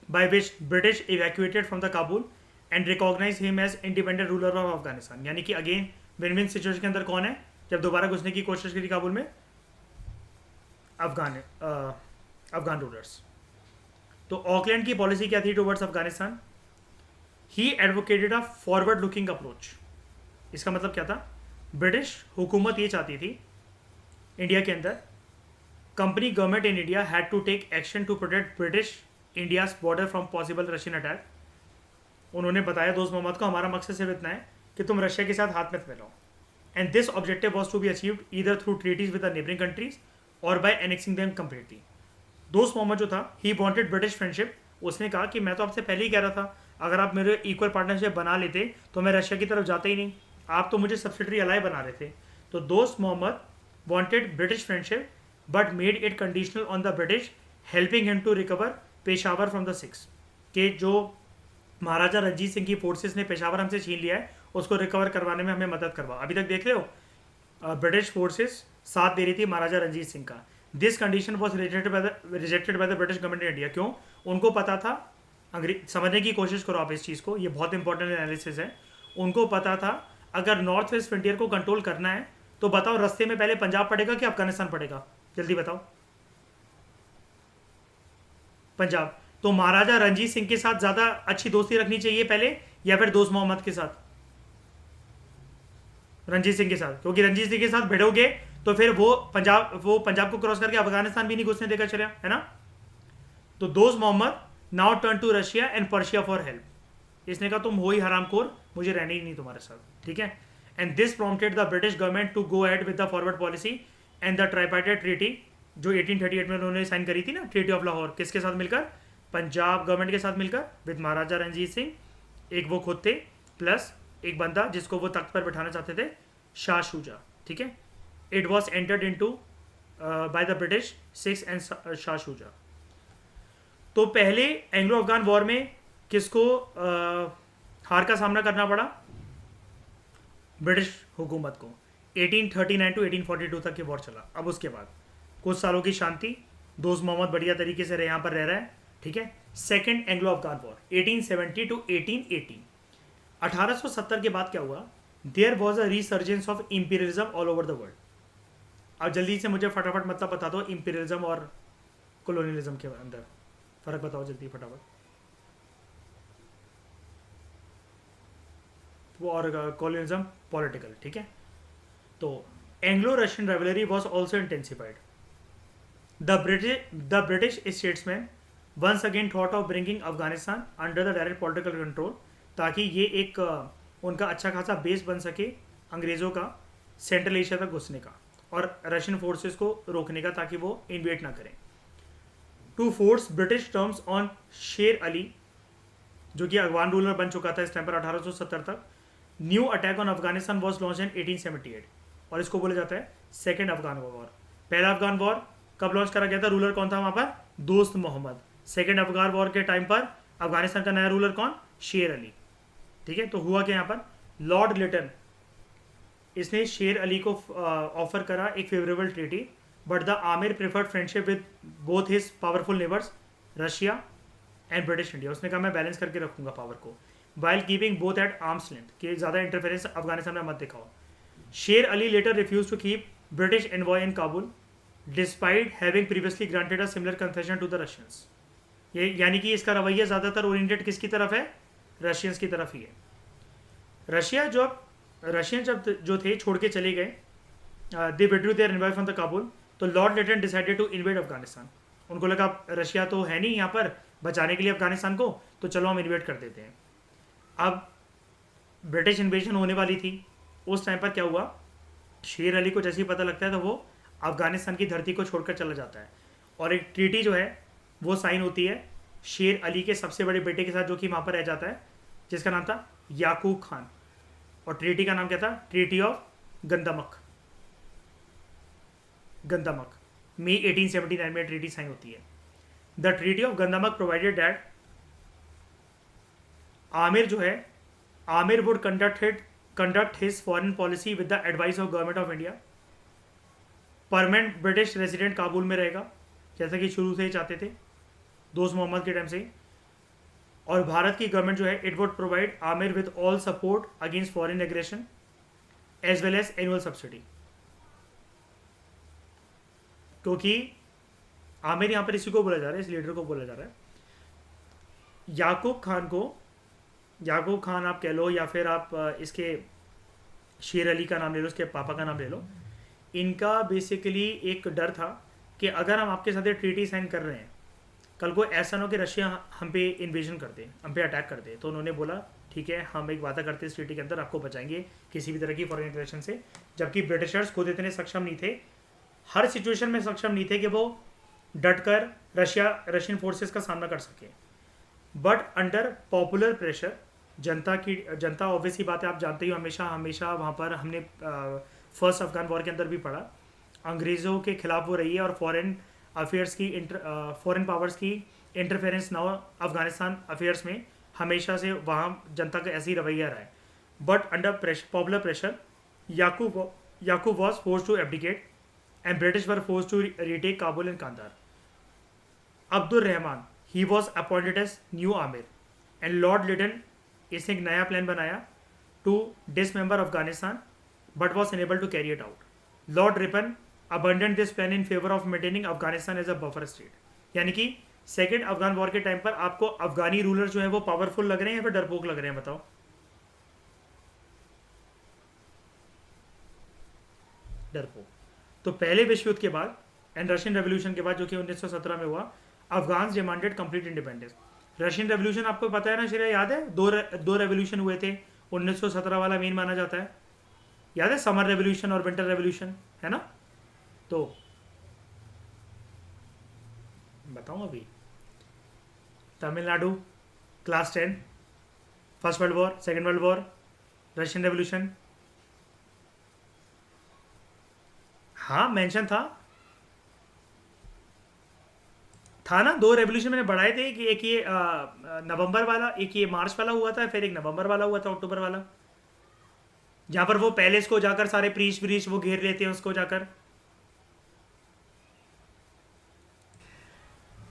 by which British evacuated from the Kabul and recognized him as independent ruler of Afghanistan. यानी कि again win win situation के अंदर कौन है? जब दोबारा घुसने की कोशिश की काबुल में अफगान रूलर्स. तो ऑकलैंड की पॉलिसी क्या थी towards Afghanistan? He advocated a forward looking approach. इसका मतलब क्या था? ब्रिटिश हुकूमत ये चाहती थी इंडिया के अंदर, company government in India had to take action to protect British India's border from possible Russian attack. उन्होंने बताया दोस्त मोहम्मद को, हमारा मकसद सिर्फ इतना है कि तुम रशिया के साथ हाथ में मिलाओ, and this objective was to be achieved either through treaties with the neighbouring countries और by annexing them completely. Dost Mohammad जो था, ही वॉन्टेड ब्रिटिश फ्रेंडशिप। उसने कहा कि मैं तो आपसे पहले ही कह रहा था, अगर आप मेरे इक्वल पार्टनरशिप बना लेते तो मैं रशिया की तरफ जाता ही नहीं, आप तो मुझे सब्सिडरी अलाई बना रहे थे। तो Dost Mohammad wanted British friendship but made it conditional on the British helping him to recover Peshawar from the Sikhs. कि जो महाराजा रंजीत सिंह की फोर्सेस ने पेशावर हमसे छीन लिया है, उसको रिकवर करवाने में हमें मदद करवा। अभी तक देख रहे हो ब्रिटिश फोर्सेस साथ दे रही थी महाराजा रंजीत सिंह का। This condition was rejected by the British government in India. क्यों? उनको पता था, समझने की कोशिश करो आप इस चीज़ को, ये बहुत इंपॉर्टेंट एनालिसिस है। उनको पता था अगर नॉर्थ वेस्ट फ्रंटियर को कंट्रोल करना है तो बताओ रास्ते में पहले पंजाब पड़ेगा कि अफगानिस्तान पड़ेगा? जल्दी बताओ। पंजाब। तो महाराजा रंजीत सिंह के साथ ज्यादा अच्छी दोस्ती रखनी चाहिए पहले, या फिर दोस्त मोहम्मद के साथ? रंजीत सिंह के साथ, क्योंकि रंजीत सिंह के साथ भिड़ोगे तो फिर वो पंजाब को क्रॉस करके अफगानिस्तान भी नहीं घुसने देगा, चलिए, है ना। तो Dost Mohammad now turn to Russia and Persia for help. इसने कहा तुम हो ही हरामखोर, मुझे रहने ही नहीं तुम्हारे साथ, ठीक है। And this prompted the British government to go ahead with the forward policy and the tripartite treaty जो 1838 में उन्होंने साइन करी थी ना, ट्रीटी ऑफ लाहौर। किसके साथ मिलकर? पंजाब गवर्नमेंट के साथ मिलकर विद महाराजा रंजीत सिंह, एक वो खुद थे, प्लस एक बंदा जिसको वो तख्त पर बैठाना चाहते थे, शाह शुजा, ठीक है। It was entered into by the British 6 and Shah Shuja. तो पहले एंग्लो अफगान वॉर में किसको हार का सामना करना पड़ा? ब्रिटिश हुकूमत को। 1839 टू 1842 तक ये वॉर चला। अब उसके बाद कुछ सालों की शांति, दोस्त मोहम्मद बढ़िया तरीके से यहाँ पर रह रहा है, ठीक है। Second Anglo Afghan war 1870 to 1880। 1870 के बाद क्या हुआ? There was a resurgence of imperialism all over the world. अब जल्दी से मुझे फटाफट मतलब बता दो, इंपीरियलिज्म और कोलोनियलिज्म के अंदर फर्क बताओ जल्दी फटाफट। वो और कोलोनियलिज्म पॉलिटिकल, ठीक है। तो Anglo Russian rivalry was also intensified. The British statesman once again thought of bringing Afghanistan under the direct political control, ताकि ये एक उनका अच्छा खासा बेस बन सके अंग्रेज़ों का सेंट्रल एशिया तक घुसने का और रशियन फोर्सेस को रोकने का, ताकि वो इन्वेट ना करें। To force British terms on Sher Ali, जो कि अफगान रूलर बन चुका था इस टाइम पर 1870 तक। New attack on Afghanistan was launch in 1878 और इसको बोला जाता है सेकेंड अफगान वॉर। पहला अफगान वॉर कब लॉन्च करा गया था? रूलर कौन था वहाँ पर? दोस्त मोहम्मद। सेकेंड अफगान वॉर के टाइम पर अफगानिस्तान का नया रूलर कौन? शेर अली, ठीक है। तो हुआ क्या यहाँ पर? लॉर्ड लिटन, इसने शेर अली को ऑफर करा एक favourable treaty, but the amir preferred friendship with both his powerful neighbours Russia and British India. उसने कहा मैं बैलेंस करके रखूंगा पावर को, while keeping both at arm's length, कि ज़्यादा इंटरफेरेंस अफगानिस्तान में मत दिखाओ। Sher Ali later refused to keep British envoy in Kabul despite having previously granted a similar concession to the Russians. ये यानी कि इसका रवैया ज़्यादातर ओरिएंटेड किसकी तरफ है? रशियंस की तरफ ही है। रशियन जब जो थे छोड़ के चले गए, they withdrew their envoy from the Kabul, तो Lord Lytton decided to invade Afghanistan. उनको लगा रशिया तो है नहीं यहाँ पर बचाने के लिए अफगानिस्तान को, तो चलो हम इन्वेट कर देते हैं। अब ब्रिटिश इन्वेजन होने वाली थी। उस टाइम पर क्या हुआ? शेर अली को जैसे ही पता लगता है तो वो अफगानिस्तान की धरती को छोड़कर चला जाता है और एक ट्रीटी जो है वो साइन होती है शेर अली के सबसे बड़े बेटे के साथ, जो कि वहाँ पर रह जाता है, जिसका नाम था याकूब खान। और ट्रीटी का नाम क्या था? Treaty of गंदामक। मई 1879 में ट्रीटी साइन होती है। The treaty of Gandamak provided that Amir जो है, Amir would conduct his foreign policy with the advice of government of India. Permanent British resident Kabul में रहेगा, जैसा कि शुरू से ही चाहते थे दोस्त मोहम्मद के टाइम से ही। और भारत की गवर्नमेंट जो है, it would provide amir with all support against foreign aggression as well as annual subsidy. क्योंकि आमिर यहाँ पर इसी को बोला जा रहा है, इस लीडर को बोला जा रहा है, याकूब खान को, याकूब खान आप कह लो या फिर आप इसके शेर अली का नाम ले लो, उसके पापा का नाम ले लो, इनका बेसिकली एक डर था कि अगर हम आपके साथ ट्रीटी साइन कर रहे हैं, कल को ऐसा ना हो कि रशिया हम पे इन्वेजन कर दे, हम पे अटैक कर दे। तो उन्होंने बोला ठीक है, हम एक वादा करते हैं इस ट्रीटी के अंदर आपको बचाएंगे किसी भी तरह की फॉरेन इंटरेक्शन से। जबकि ब्रिटिशर्स खुद इतने सक्षम नहीं थे, हर सिचुएशन में सक्षम नहीं थे कि वो डट कर रशियन फोर्सेस का सामना कर सके। But under popular pressure, Janata obviously बात है, आप जानते ही हो, हमेशा हमेशा वहाँ पर हमने फर्स्ट अफगान वॉर के अंदर भी पढ़ा, अंग्रेज़ों के खिलाफ वो रही है और फॉरेन अफेयर्स की फॉरेन पावर्स की इंटरफेरेंस ना हो अफगानिस्तान अफेयर्स में, हमेशा से वहाँ जनता का ऐसे ही रवैया रहा है। But under popular pressure Yakub was force to abdicate and British were force to retake Kabul and Kandahar. Abdul Rahman he was appointed as new Amir and Lord Lytton, इसने एक नया प्लान बनाया to dismember Afghanistan but was unable to carry it out. Lord Ripon abandoned this plan in favor of maintaining Afghanistan as a buffer state। यानी कि second Afghan war के time पर आपको अफगानी ruler जो है वो पावरफुल लग रहे हैं या फिर डरपोक लग रहे हैं, बताओ। डरपोक। तो पहले विश्व युद्ध के बाद एंड रशियन रेवोल्यूशन के बाद जो कि 1917 में हुआ, Afghan demanded complete independence. Russian revolution आपको पता है ना श्रेया, याद है? दो रेवोल्यूशन हुए थे, 1917 वाला मेन माना जाता है, याद है? समर रेवोल्यूशन और विंटर रेवोल्यूशन, है ना? तो बताऊं अभी, Tamil Nadu class 10, first world war, second world war, Russian revolution, हाँ मेंशन था ना, दो रेवोल्यूशन मैंने बढ़ाए थे कि एक ये नवंबर वाला, एक ये मार्च वाला हुआ था, फिर एक नवंबर वाला हुआ था, अक्टूबर वाला, जहां पर वो पैलेस को जाकर सारे प्रीस्ट व्रीस्ट वो घेर लेते हैं उसको जाकर।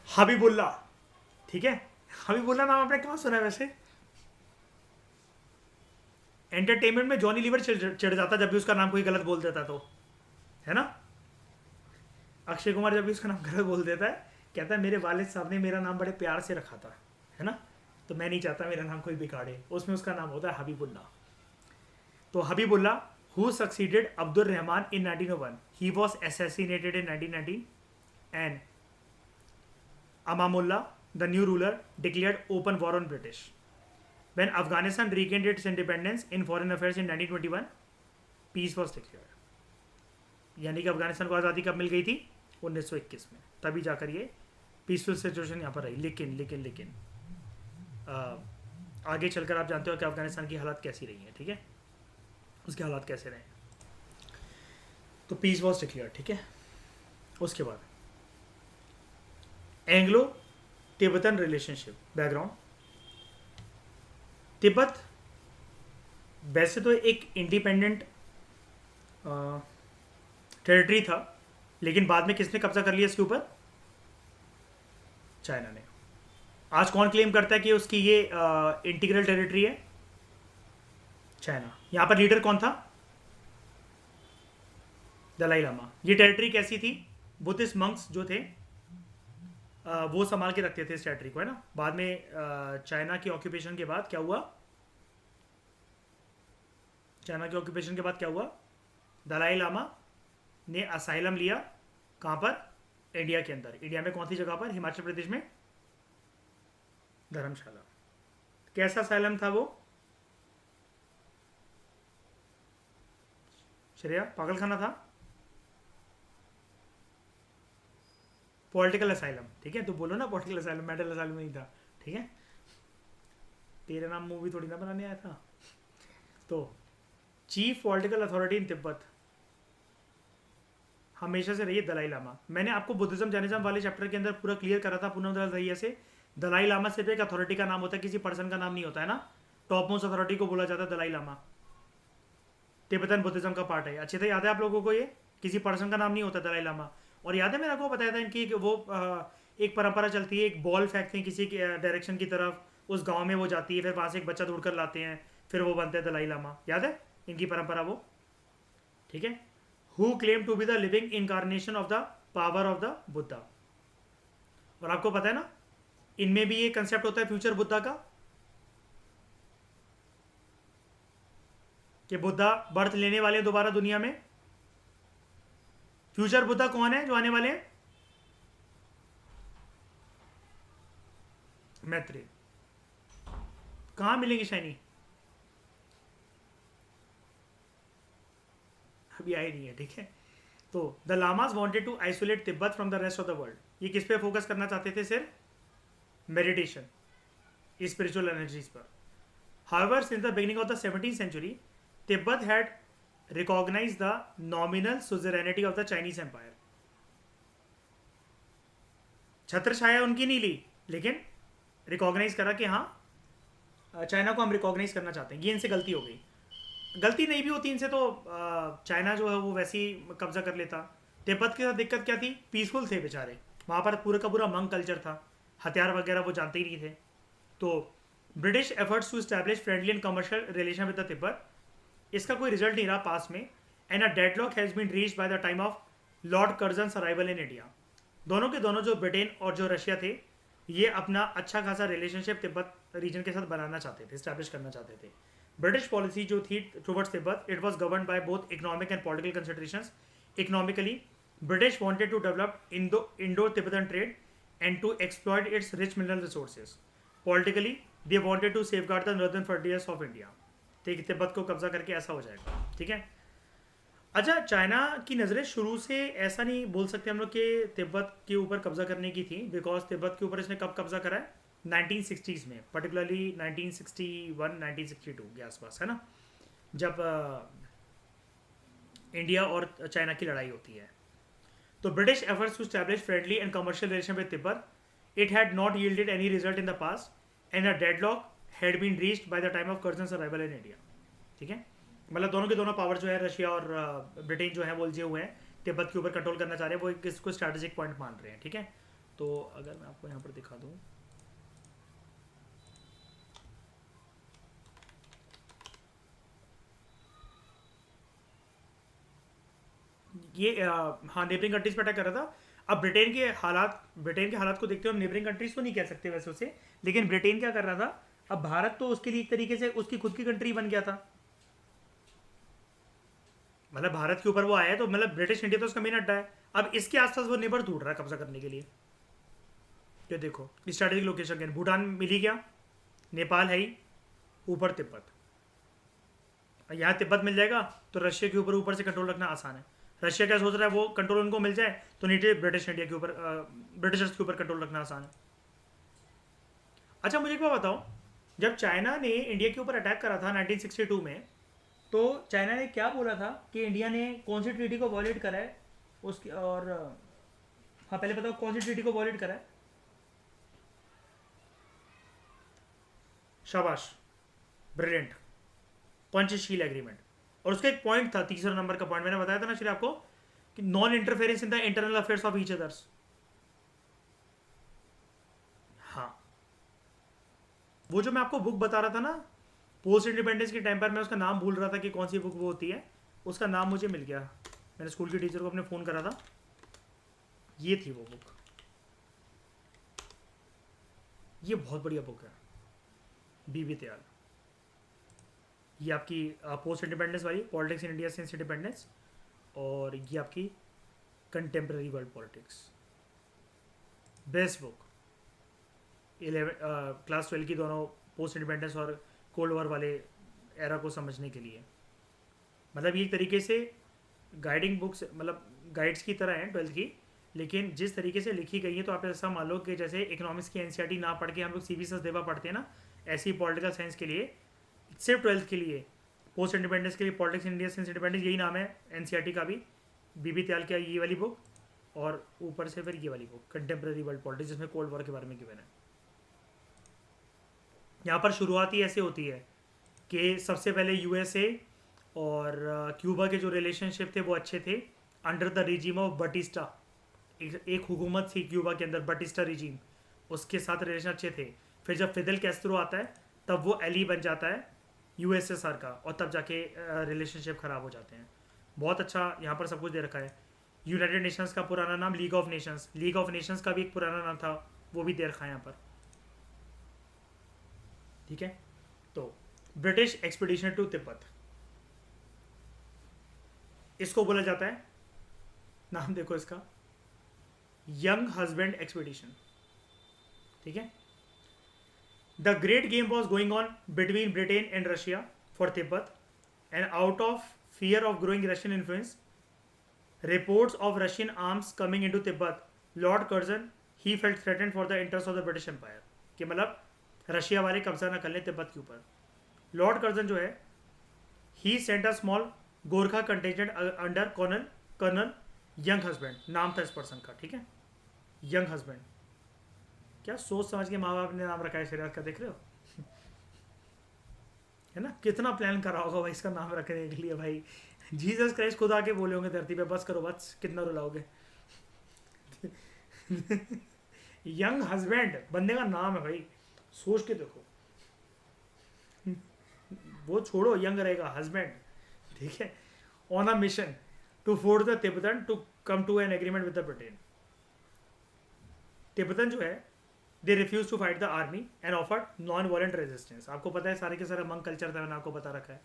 हबीबुल्ला, ठीक है, हबीबुल्ला नाम आपने कहाँ सुना है वैसे? एंटरटेनमेंट में जॉनी लीवर चिढ़ जाता जब भी उसका नाम कोई गलत बोल देता, तो है ना? अक्षय कुमार जब भी उसका नाम गलत बोल देता है, कहता है मेरे वालिद साहब ने मेरा नाम बड़े प्यार से रखा था, है ना, तो मैं नहीं चाहता मेरा नाम कोई बिगाड़े। उसमें उसका नाम होता है हबीबुल्ला। तो Habibullah who succeeded Abdul Rahman in 1901, he was assassinated in 1919 and Amamullah, the new ruler, declared open war on British. When Afghanistan regained its independence in foreign affairs in 1921, peace was declared. यानी कि अफगानिस्तान को आज़ादी कब मिल गई थी? 1921 में, तभी जाकर ये पीसफुल सिचुएशन यहाँ पर रही। लेकिन लेकिन लेकिन आगे चलकर आप जानते हो कि अफगानिस्तान की हालात कैसी रही हैं, ठीक है, उसके हालात कैसे रहे। तो पीस वॉज डिक्लेयर, ठीक है। उसके बाद Anglo Tibetan relationship background. Tibet वैसे तो एक इंडिपेंडेंट टेरिटरी था, लेकिन बाद में किसने कब्जा कर लिया इसके ऊपर? चाइना ने। आज कौन क्लेम करता है कि उसकी ये इंटीग्रल टेरिटरी है? चाइना। यहाँ पर लीडर कौन था? दलाई लामा। ये टेरिटरी कैसी थी? बुद्धिस्ट मंक्स जो थे वो संभाल के रखते थे इस टेरिटरी को, है ना। बाद में चाइना की ऑक्यूपेशन के बाद क्या हुआ? चाइना के ऑक्यूपेशन के बाद क्या हुआ? दलाई लामा ने असाइलम लिया। कहाँ पर? इंडिया के अंदर। इंडिया में कौन सी जगह पर? हिमाचल प्रदेश में धर्मशाला। कैसा असाइलम था वो? श्रेया, पागलखाना था? पॉलिटिकल असाइलम, ठीक है। तो बोलो ना पॉलिटिकल असाइलम, मेंटल असाइलम नहीं था, ठीक है। तेरे नाम मूवी थोड़ी ना बनाने आया था। तो chief political authority in Tibet हमेशा से रही है दलाई लामा। मैंने आपको बुद्धिज्म जैनिज्म वाले चैप्टर के अंदर पूरा क्लियर करा था पूनम दरिया से। दलाई लामा सिर्फ एक अथॉरिटी का नाम होता है, किसी पर्सन का नाम नहीं होता है ना। टॉप मोस्ट अथॉरिटी को बोला जाता है दलाई लामा। तिब्बतन बुद्धिज्म का पार्ट है। अच्छे से याद है आप लोगों को? ये किसी पर्सन का नाम नहीं होता दलाई लामा। और याद है, मेरे को बताया था इनकी वो एक परंपरा चलती है, एक बॉल फेंकते हैं किसी डायरेक्शन की तरफ, उस गांव में वो जाती है, फिर वहां से एक बच्चा ढूंढ कर लाते हैं, फिर वो बनते हैं दलाई लामा। याद है इनकी परंपरा वो, ठीक है। Who claim to be the living incarnation of the power of the Buddha. और आपको पता है ना इनमें भी ये कंसेप्ट होता है फ्यूचर बुद्धा का, कि बुद्धा बर्थ लेने वाले हैं दोबारा दुनिया में। फ्यूचर बुद्धा कौन है जो आने वाले हैं? मैत्री। कहां मिलेंगे शाइनी? अभी आई नहीं है, ठीक है। तो the lamas wanted to isolate Tibet from the rest of the world. ये किस पे फोकस करना चाहते थे? सिर्फ मेडिटेशन, स्पिरिचुअल एनर्जीज पर। However since the beginning of the 17th century Tibet had recognise the nominal suzerainty of the Chinese empire. छत्र छाया उनकी नहीं ली, लेकिन रिकॉग्नाइज करा कि हाँ चाइना को हम रिकॉग्नाइज करना चाहते हैं। ये इनसे गलती हो गई। गलती नहीं भी होती इनसे तो चाइना जो है वो वैसे ही कब्जा कर लेता। तिब्बत के साथ दिक्कत क्या थी? पीसफुल थे बेचारे, वहाँ पर पूरे का पूरा मंग कल्चर था, हथियार वगैरह वो जानते ही नहीं थे। तो British efforts to establish friendly and commercial relation with the Tibet, इसका कोई रिजल्ट नहीं रहा पास में। And a deadlock has been reached by the time of Lord Curzon's arrival in India. दोनों के दोनों जो ब्रिटेन और जो रशिया थे, ये अपना अच्छा खासा रिलेशनशिप तिब्बत रीजन के साथ बनाना चाहते थे, स्टैब्लिश करना चाहते थे। ब्रिटिश पॉलिसी जो थी towards Tibet, it was govern by both economic and political considerations. Economically British wanted to develop Indo Tibetan trade and to exploit its rich mineral resources. Politically they wanted to safeguard the northern frontiers of India. ठीक है, तिब्बत को कब्जा करके ऐसा हो जाएगा, ठीक है। अच्छा, चाइना की नज़रें शुरू से ऐसा नहीं बोल सकते हम लोग कि तिब्बत के ऊपर कब्जा करने की थी, बिकॉज तिब्बत के ऊपर इसने कब कब्जा करा है? 1960s में, पर्टिकुलरली 1961 1962 के आसपास, है ना, जब इंडिया और चाइना की लड़ाई होती है। तो British efforts to establish friendly and commercial relation with Tibet, it had not yielded any result in the past and a deadlock had been reached by the time of Curzon's arrival in India. ठीक है, मतलब दोनों के दोनों power जो है, Russia और Britain जो है वो उलझे हुए हैं, तिब्बत के ऊपर कंट्रोल करना चाह रहे हैं, वो इसको स्ट्रैटेजिक पॉइंट मान रहे हैं। ठीक है, तो अगर मैं आपको यहाँ पर दिखा दूँ, ये हाँ नेबरिंग कंट्रीज पर अटैक कर रहा था। अब ब्रिटेन के हालात को देखते हुए हम नेबरिंग कंट्रीज तो नहीं कह सकते वैसे उसे, लेकिन ब्रिटेन क्या कर रहा था, अब भारत तो उसके लिए एक तरीके से उसकी खुद की कंट्री बन गया था। मतलब भारत के ऊपर वो आया है तो मतलब ब्रिटिश इंडिया तो उसका मेन अड्डा है। अब इसके आसपास वो नेबर ढूंढ रहा है कब्जा करने के लिए। ये देखो स्ट्रेटेजिक लोकेशन के, भूटान मिल ही गया, नेपाल है ही, ऊपर तिब्बत। यहाँ तिब्बत मिल जाएगा तो रशिया के ऊपर से कंट्रोल रखना आसान है। रशिया क्या सोच रहा है, वो कंट्रोल उनको मिल जाए तो नीचे ब्रिटिश इंडिया के ऊपर, ब्रिटिशर्स के ऊपर कंट्रोल रखना आसान है। अच्छा मुझे क्या बताओ, जब चाइना ने इंडिया के ऊपर अटैक करा था 1962 में, तो चाइना ने क्या बोला था कि इंडिया ने कौन सी ट्रीटी को वॉलेट करा है उसकी, और हाँ पहले बताओ कौन सी ट्रीटी को वॉलेट करा है? शाबाश, ब्रिलियंट, पंचशील एग्रीमेंट। और उसका एक पॉइंट था, तीसरा नंबर का पॉइंट मैंने बताया था ना श्री आपको, कि non interference in the internal affairs of each others. हाँ, वो जो मैं आपको बुक बता रहा था ना पोस्ट इंडिपेंडेंस के टाइम पर, मैं उसका नाम भूल रहा था कि कौन सी बुक वो होती है, उसका नाम मुझे मिल गया। मैंने स्कूल की टीचर को अपने फ़ोन करा था, ये थी वो बुक। ये बहुत बढ़िया बुक है, बीबी दयाल। ये आपकी पोस्ट इंडिपेंडेंस वाली, politics in India since independence, और ये आपकी contemporary world politics. Best book class 12 की, दोनों पोस्ट इंडिपेंडेंस और कोल्ड वॉर वाले एरा को समझने के लिए। मतलब ये एक तरीके से गाइडिंग बुक्स, मतलब गाइड्स की तरह हैं 12th की, लेकिन जिस तरीके से लिखी गई है तो आप ऐसा मान लो कि जैसे इकोनॉमिक्स की एनसीईआरटी ना पढ़ के हम लोग सीबी सचदेवा पढ़ते हैं ना, ऐसी पॉलिटिकल साइंस के लिए, सिर्फ 12th के लिए, पोस्ट इंडिपेंडेंस के लिए, पॉलिटिक्स इंडिया सिंस इंडिपेंडेंस यही नाम है एनसीईआरटी का भी, बीबी त्याल की ये वाली बुक, और ऊपर से फिर ये वाली बुक कंटेम्प्रेरी वर्ल्ड पॉलिटिक्स, जिसमें कोल्ड वॉर के बारे में गिवन है। यहाँ पर शुरुआत ही ऐसे होती है कि सबसे पहले यूएसए और क्यूबा के जो रिलेशनशिप थे वो अच्छे थे under the regime of Batista. एक हुकूमत थी क्यूबा के अंदर, बटिस्टा रिजीम, उसके साथ रिलेशन अच्छे थे। फिर जब फिदेल कैस्ट्रो आता है तब वो एली बन जाता है यूएसएसआर का, और तब जाके रिलेशनशिप ख़राब हो जाते हैं। बहुत अच्छा यहाँ पर सब कुछ दे रखा है। यूनाइटेड नेशंस का पुराना नाम league of Nations, league of Nations का भी एक पुराना नाम था, वो भी दे रखा है यहाँ पर। ठीक है, तो ब्रिटिश एक्सपीडिशन टू तिब्बत, इसको बोला जाता है, नाम देखो इसका, यंग हस्बैंड एक्सपीडिशन। ठीक है, the great game was going on between Britain and Russia for Tibet, and out of fear of growing Russian influence, reports of Russian arms coming into Tibet, Lord Curzon he felt threatened for the interests of the British Empire, कि मतलब Russia वाले कब्जा ना कर लें तिब्बत के ऊपर। Lord Curzon जो है, he sent a small Gorkha contingent under Colonel Younghusband, नाम था इस पर्सन का। ठीक है, यंग हस्बैंड, क्या सोच समझ के माँ बाप ने नाम रखा है शरीर का, देख रहे हो है ना, कितना प्लान करा होगा भाई इसका नाम रखने के लिए। भाई जीसस क्राइस्ट खुद आके बोले होंगे धरती पे, बस करो बस, कितना रुलाओगे यंग हस्बैंड बंदे का नाम है भाई, सोच के देखो, वो छोड़ो यंग रहेगा, हस्बैंड। ठीक है, on a mission to force the Tibetan to come to an agreement with the Britain. Tibetan जो है, they refuse to fight the army and offered non violent resistance. आपको पता है सारे के सारे मंग कल्चर था, मैंने आपको बता रखा है।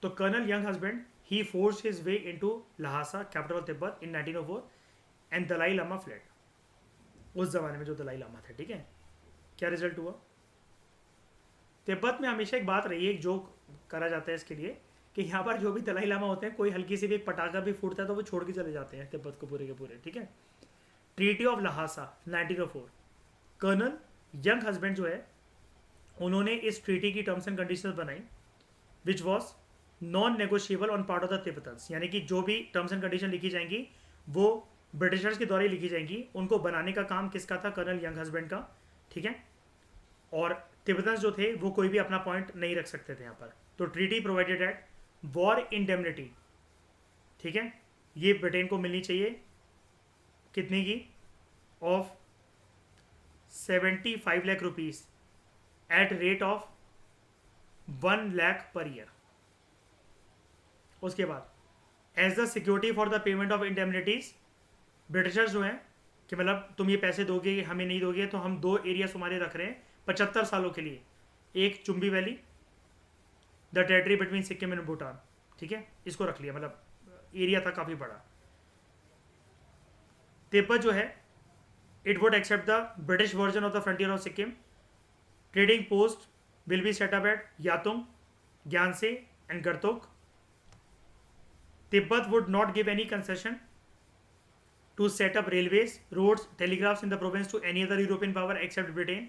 तो colonel Younghusband he force his way into Lhasa, capital of Tibet, in 1904, and Dalai Lama fled. उस जमाने में जो दलाई लामा थे। ठीक है, क्या रिजल्ट हुआ? तिब्बत में हमेशा एक बात रही है, एक जोक करा जाता है इसके लिए, कि यहाँ पर जो भी दलाई लामा होते हैं, कोई हल्की सी भी एक पटाखा भी फूटता है तो वो छोड़ के चले जाते हैं तिब्बत को पूरे के पूरे। ठीक है, treaty of Lhasa 1904, colonel Younghusband जो है, उन्होंने इस ट्रीटी की टर्म्स एंड कंडीशंस बनाई, which was non negotiable on part of the Tibetans. यानी कि जो भी टर्म्स एंड कंडीशन लिखी जाएंगी वो ब्रिटिशर्स के द्वारा लिखी जाएंगी। उनको बनाने का काम किसका था? कर्नल यंग हस्बैंड का। ठीक है, और तिब्बतन्स जो थे वो कोई भी अपना पॉइंट नहीं रख सकते थे यहाँ पर। तो treaty provided at war indemnity, ठीक है, ये ब्रिटेन को मिलनी चाहिए, कितनी की? Of 75 lakh rupees at rate of 1 lakh per year. उसके बाद as the security for the payment of indemnities, Britishers जो हैं कि मतलब तुम ये पैसे दोगे हमें नहीं दोगे, तो हम 2 एरियाज तुम्हारे रख रहे हैं 75 सालों के लिए। एक Chumbi valley, the territory between Sikkim and Bhutan. ठीक है, इसको रख लिया, मतलब एरिया था काफ़ी बड़ा। तिब्बत जो है, it would accept the British version of the frontier of Sikkim. Trading post will be set up at Yatung, Gyantse and Gartok. Tibet would not give any concession to set up railways, roads, telegraphs in the province to any other European power except Britain,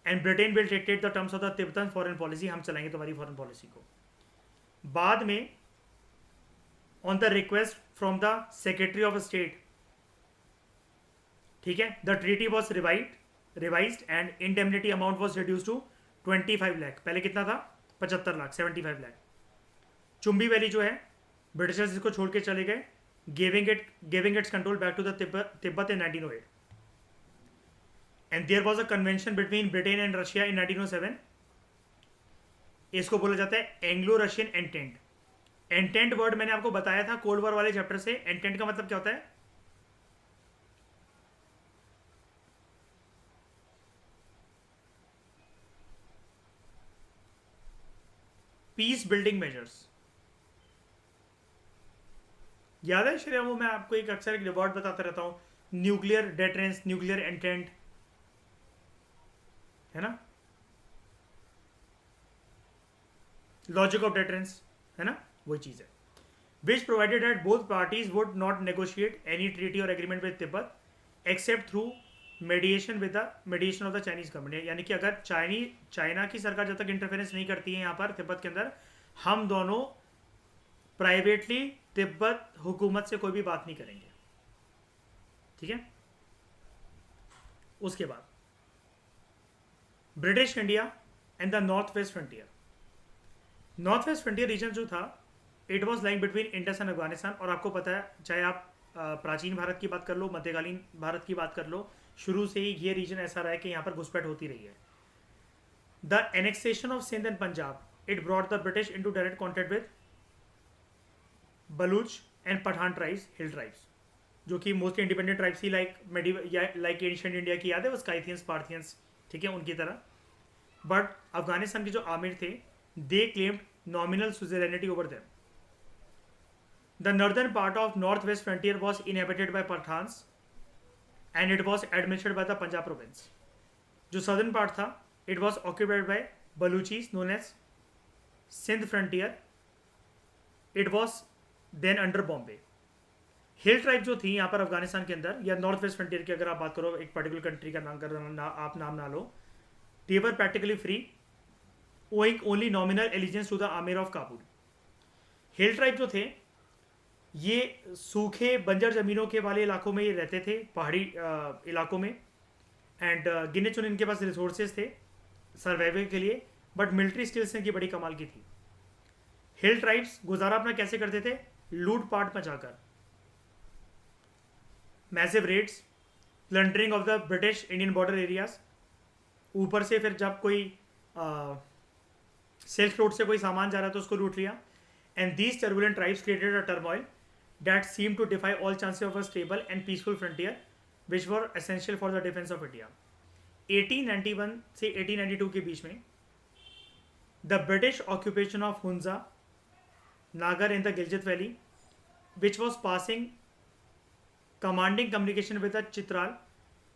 and Britain will dictate the terms of the Tibetan foreign policy। हम चलाएंगे तुम्हारी foreign policy को। बाद में on the request from the Secretary of State, ठीक है, the treaty was revised and indemnity amount was reduced to 25 lakh. पहले कितना था? 75 लाख, 75 लाख। चुंबी वैली जो है, ब्रिटिशर्स इसको छोड़ के चले गए, giving its control back to the Tibet in 1908, and there was a convention between Britain and Russia in 1907। इसको बोला जाता है एंग्लो रशियन एंटेंट। एंटेंट वर्ड मैंने आपको बताया था कोल्ड वॉर वाले चैप्टर से। एंटेंट का मतलब क्या होता है? Peace building measures. याद है श्रेया, वो मैं आपको अक्सर एक रिवॉर्ड बताता रहता हूँ, न्यूक्लियर डेटरेंस, न्यूक्लियर एंटेंट, है ना, लॉजिक ऑफ डेटरेंस, है ना, वही चीज़ है। Which provided that both parties would not negotiate any treaty और agreement with Tibet except through mediation of the Chinese government. यानी कि अगर चाइना की सरकार जब तक इंटरफेरेंस नहीं करती है यहाँ पर तिब्बत के अंदर, हम दोनों प्राइवेटली तिब्बत हुकूमत से कोई भी बात नहीं करेंगे। ठीक है, उसके बाद British India and the north west frontier. North west frontier region जो था, it was lying between Indus and Afghanistan. और आपको पता है, चाहे आप प्राचीन भारत की बात कर लो, मध्यकालीन भारत की बात कर लो, शुरू से ही ये रीजन ऐसा रहा है कि यहाँ पर घुसपैठ होती रही है। The annexation of Sindh and Punjab, it brought the British into direct contact with Baluch and Pathan tribes, hill tribes, जो कि मोस्टली इंडिपेंडेंट ट्राइब्स ही लाइक एंशिएंट इंडिया की, याद है वो स्काइथियंस, पार्थियंस, ठीक है, उनकी तरह। बट अफगानिस्तान के जो आमिर थे they claimed nominal suzerainty over them. The northern part of north west frontier was inhabited by Pathans and it was administered by the Punjab province. जो सदर्न पार्ट था it was occupied by Baluchis known as Sindh frontier. It was then under Bombay. Hill tribe जो थी यहाँ पर अफगानिस्तान के अंदर या north west frontier की अगर आप बात करो, एक पर्टिकुलर कंट्री का नाम कर आप नाम ना लो, they were practically free owing only nominal allegiance to the amir of Kabul. Hill tribe जो थे ये सूखे बंजर जमीनों के वाले इलाकों में ये रहते थे, पहाड़ी इलाकों में. एंड गिने चुने इनके पास रिसोर्सेज थे सर्वाइवल के लिए, बट मिलिट्री स्किल्स इनकी बड़ी कमाल की थी. हिल ट्राइब्स गुजारा अपना कैसे करते थे? लूट पाट मचाकर. Massive raids, plundering of the British Indian border areas. ऊपर से फिर जब कोई सिल्क रोड से कोई सामान जा रहा था उसको लूट लिया. And these turbulent tribes created a turmoil that seemed to defy all chances of a stable and peaceful frontier which were essential for the defense of India. 1891 से 1892 के बीच में the British occupation of Hunza, Nagar in the Gilgit Valley, which was passing commanding communication with the Chitral,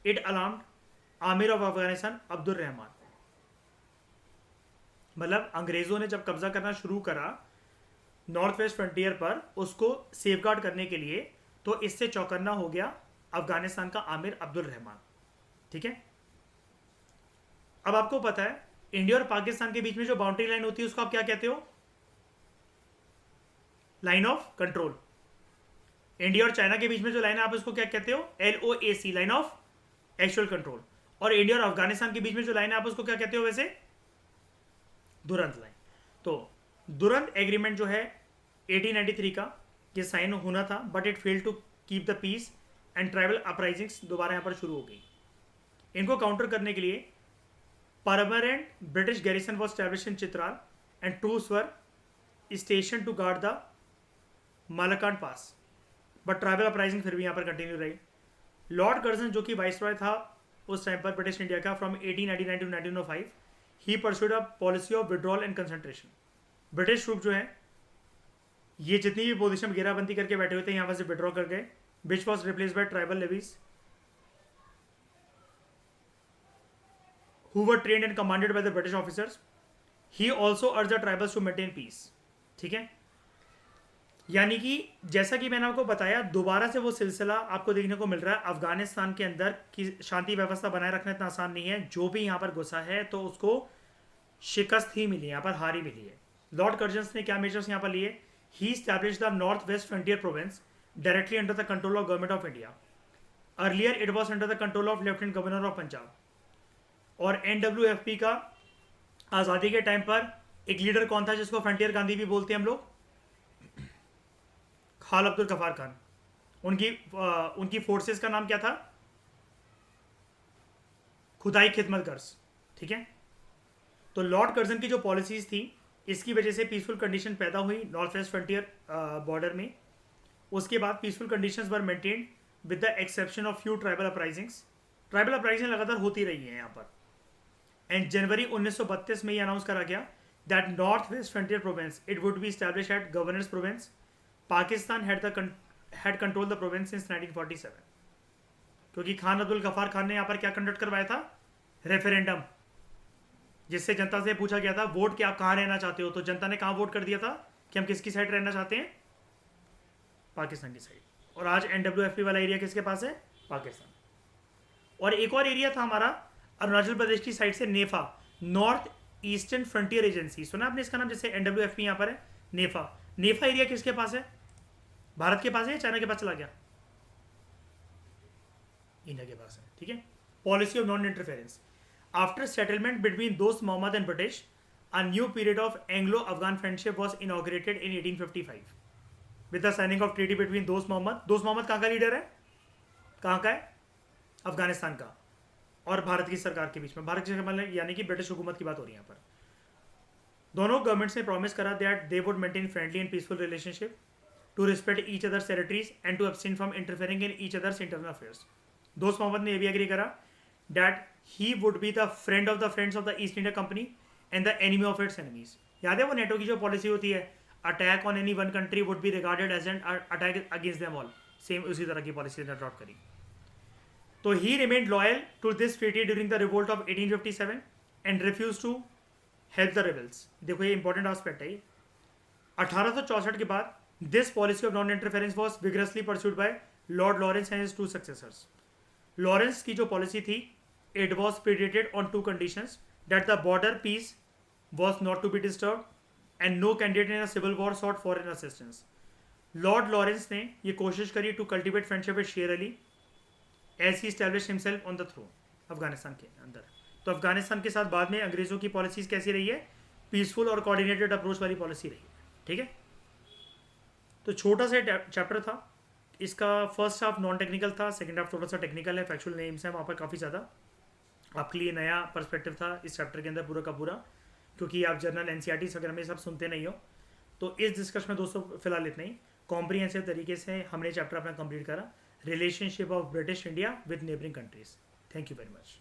it alarmed Amir of Afghanistan Abdul Rahman. मतलब अंग्रेजों ने जब कब्जा करना शुरू करा नॉर्थ वेस्ट फ्रंटियर पर, उसको सेफगार्ड करने के लिए, तो इससे चौकन्ना हो गया अफगानिस्तान का आमिर अब्दुल रहमान. ठीक है. अब आपको पता है इंडिया और पाकिस्तान के बीच में जो बाउंड्री लाइन होती है उसको आप क्या कहते हो? Line of control. इंडिया और चाइना के बीच में जो लाइन है आप उसको क्या कहते हो? LOAC, line of actual control. और इंडिया और अफगानिस्तान के बीच में जो लाइन है आप उसको क्या कहते हो वैसे? दुरंत लाइन. तो दुरंत एग्रीमेंट जो है 1893 का ये साइन होना था, but it fail to keep the peace and tribal uprisings दोबारा यहाँ पर शुरू हो गई. इनको काउंटर करने के लिए permanent British garrison was establish in Chitral and troops were station to guard the Malakand pass. But tribal uprising फिर भी यहाँ पर कंटिन्यू रही. लॉर्ड कर्जन जो कि वाइसरॉय था उस टाइम पर ब्रिटिश इंडिया का from 1899 to 1905, he pursued a policy of withdrawal and concentration. British troop जो है ये जितनी भी पोजीशन में घेराबंदी करके बैठे हुए थे यहाँ पर से विड्रॉ कर गए, which was replace by tribal levies who were trained and commanded by the British officers. He also urge the tribals to maintain peace. ठीक है. यानी कि जैसा कि मैंने आपको बताया, दोबारा से वो सिलसिला आपको देखने को मिल रहा है. अफगानिस्तान के अंदर की शांति व्यवस्था बनाए रखना इतना आसान नहीं है. जो भी यहाँ पर घुसा है तो उसको शिकस्त ही मिली, यहाँ पर हार ही मिली है. लॉर्ड कर्जन्स ने क्या मेजर्स यहाँ पर लिए? He establish the north west frontier province directly under the control of government of India. Earlier it was under the control of lieutenant governor of Punjab. और NWFP का आज़ादी के टाइम पर एक लीडर कौन था जिसको फ्रंटियर गांधी भी बोलते हैं हम लोग? खान अब्दुल गफार खान. उनकी फोर्सेस का नाम क्या था? खुदाई खिदमत गर्स. ठीक है. तो लॉर्ड कर्जन की जो पॉलिसीज थी इसकी वजह से पीसफुल कंडीशन पैदा हुई नॉर्थ वेस्ट फ्रंटियर बॉर्डर में. उसके बाद peaceful conditions were maintained with the exception of few tribal uprisings. Tribal uprising लगातार होती रही है यहाँ पर. एंड जनवरी 1932 में ये अनाउंस करा गया that north west frontier province it would be establish at governor's province. Pakistan had control the province since 1947. क्योंकि खान अब्दुल गफार खान ने यहाँ पर क्या कंडक्ट करवाया था? रेफरेंडम, जिससे जनता से पूछा गया था वोट कि आप कहाँ रहना चाहते हो. तो जनता ने कहाँ वोट कर दिया था कि हम किसकी साइड रहना चाहते हैं? पाकिस्तान की साइड. और आज NWFP वाला एरिया किसके पास है? पाकिस्तान. और एक और एरिया था हमारा अरुणाचल प्रदेश की साइड से, नेफा, नॉर्थ ईस्टर्न फ्रंटियर एजेंसी. सुना आपने इसका नाम? जैसे NWFP यहाँ पर है, नेफा. नेफा एरिया किसके पास है? भारत के पास है या चाइना के पास चला गया? इंडिया के पास है. ठीक है. Policy of non interference. After settlement between Dost Mohammad and British, a new period of Anglo-Afghan friendship was inaugurated in 1855 with the signing of treaty between Dost Mohammad. दोस्त मोहम्मद कहाँ का लीडर है? कहाँ का है? अफगानिस्तान का. और भारत की सरकार के बीच में, भारत की सरकार यानी कि ब्रिटिश हुकूमत की बात हो रही है यहाँ पर. दोनों गवर्नमेंट्स ने प्रॉमिस करा that they would maintain friendly and peaceful relationship, to respect each others territories and to abstain from interfering in each others internal affairs. Dost Mohammad ने यह भी एग्री करा that he would be the friend of the friends of the East India Company and the enemy of its enemies. याद है वो NATO की जो policy होती है, attack on any one country would be regarded as an attack against them all, same उसी तरह की पॉलिसी ने अडॉप्ट करी. तो he remained loyal to this treaty during the revolt of 1857 and refuse to help the rebels. देखो ये important aspect है. 1864 के बाद this policy of non interference was vigorously pursued by lord Lawrence and his two successors. Lawrence की जो policy थी, it was predicated on two conditions, that the border peace was not to be disturbed and no candidate in a civil war sought foreign assistance. Lord Lawrence ने ये कोशिश करी to cultivate friendship with Sher Ali as he establish himself on the throne Afghanistan के अंदर. तो अफगानिस्तान के साथ बाद में अंग्रेजों की पॉलिसीज कैसी रही है, पीसफुल और कोऑर्डिनेटेड अप्रोच वाली पॉलिसी रही है. ठीक है, तो छोटा सा चैप्टर था. इसका फर्स्ट हाफ नॉन टेक्निकल था, सेकंड हाफ थोड़ा सा टेक्निकल है, फैक्चुअल नेम्स हैं वहाँ पर काफ़ी ज़्यादा. आपके लिए नया पर्सपेक्टिव था इस चैप्टर के अंदर पूरा का पूरा, क्योंकि आप जर्नल एनसीईआरटी वगैरह में सब सुनते नहीं हो. तो इस डिस्कशन में दोस्तों फिलहाल इतना ही. कॉम्प्रिहेंसिव तरीके से हमने चैप्टर अपना कंप्लीट करा, relationship of British India with neighbouring countries. Thank you very much.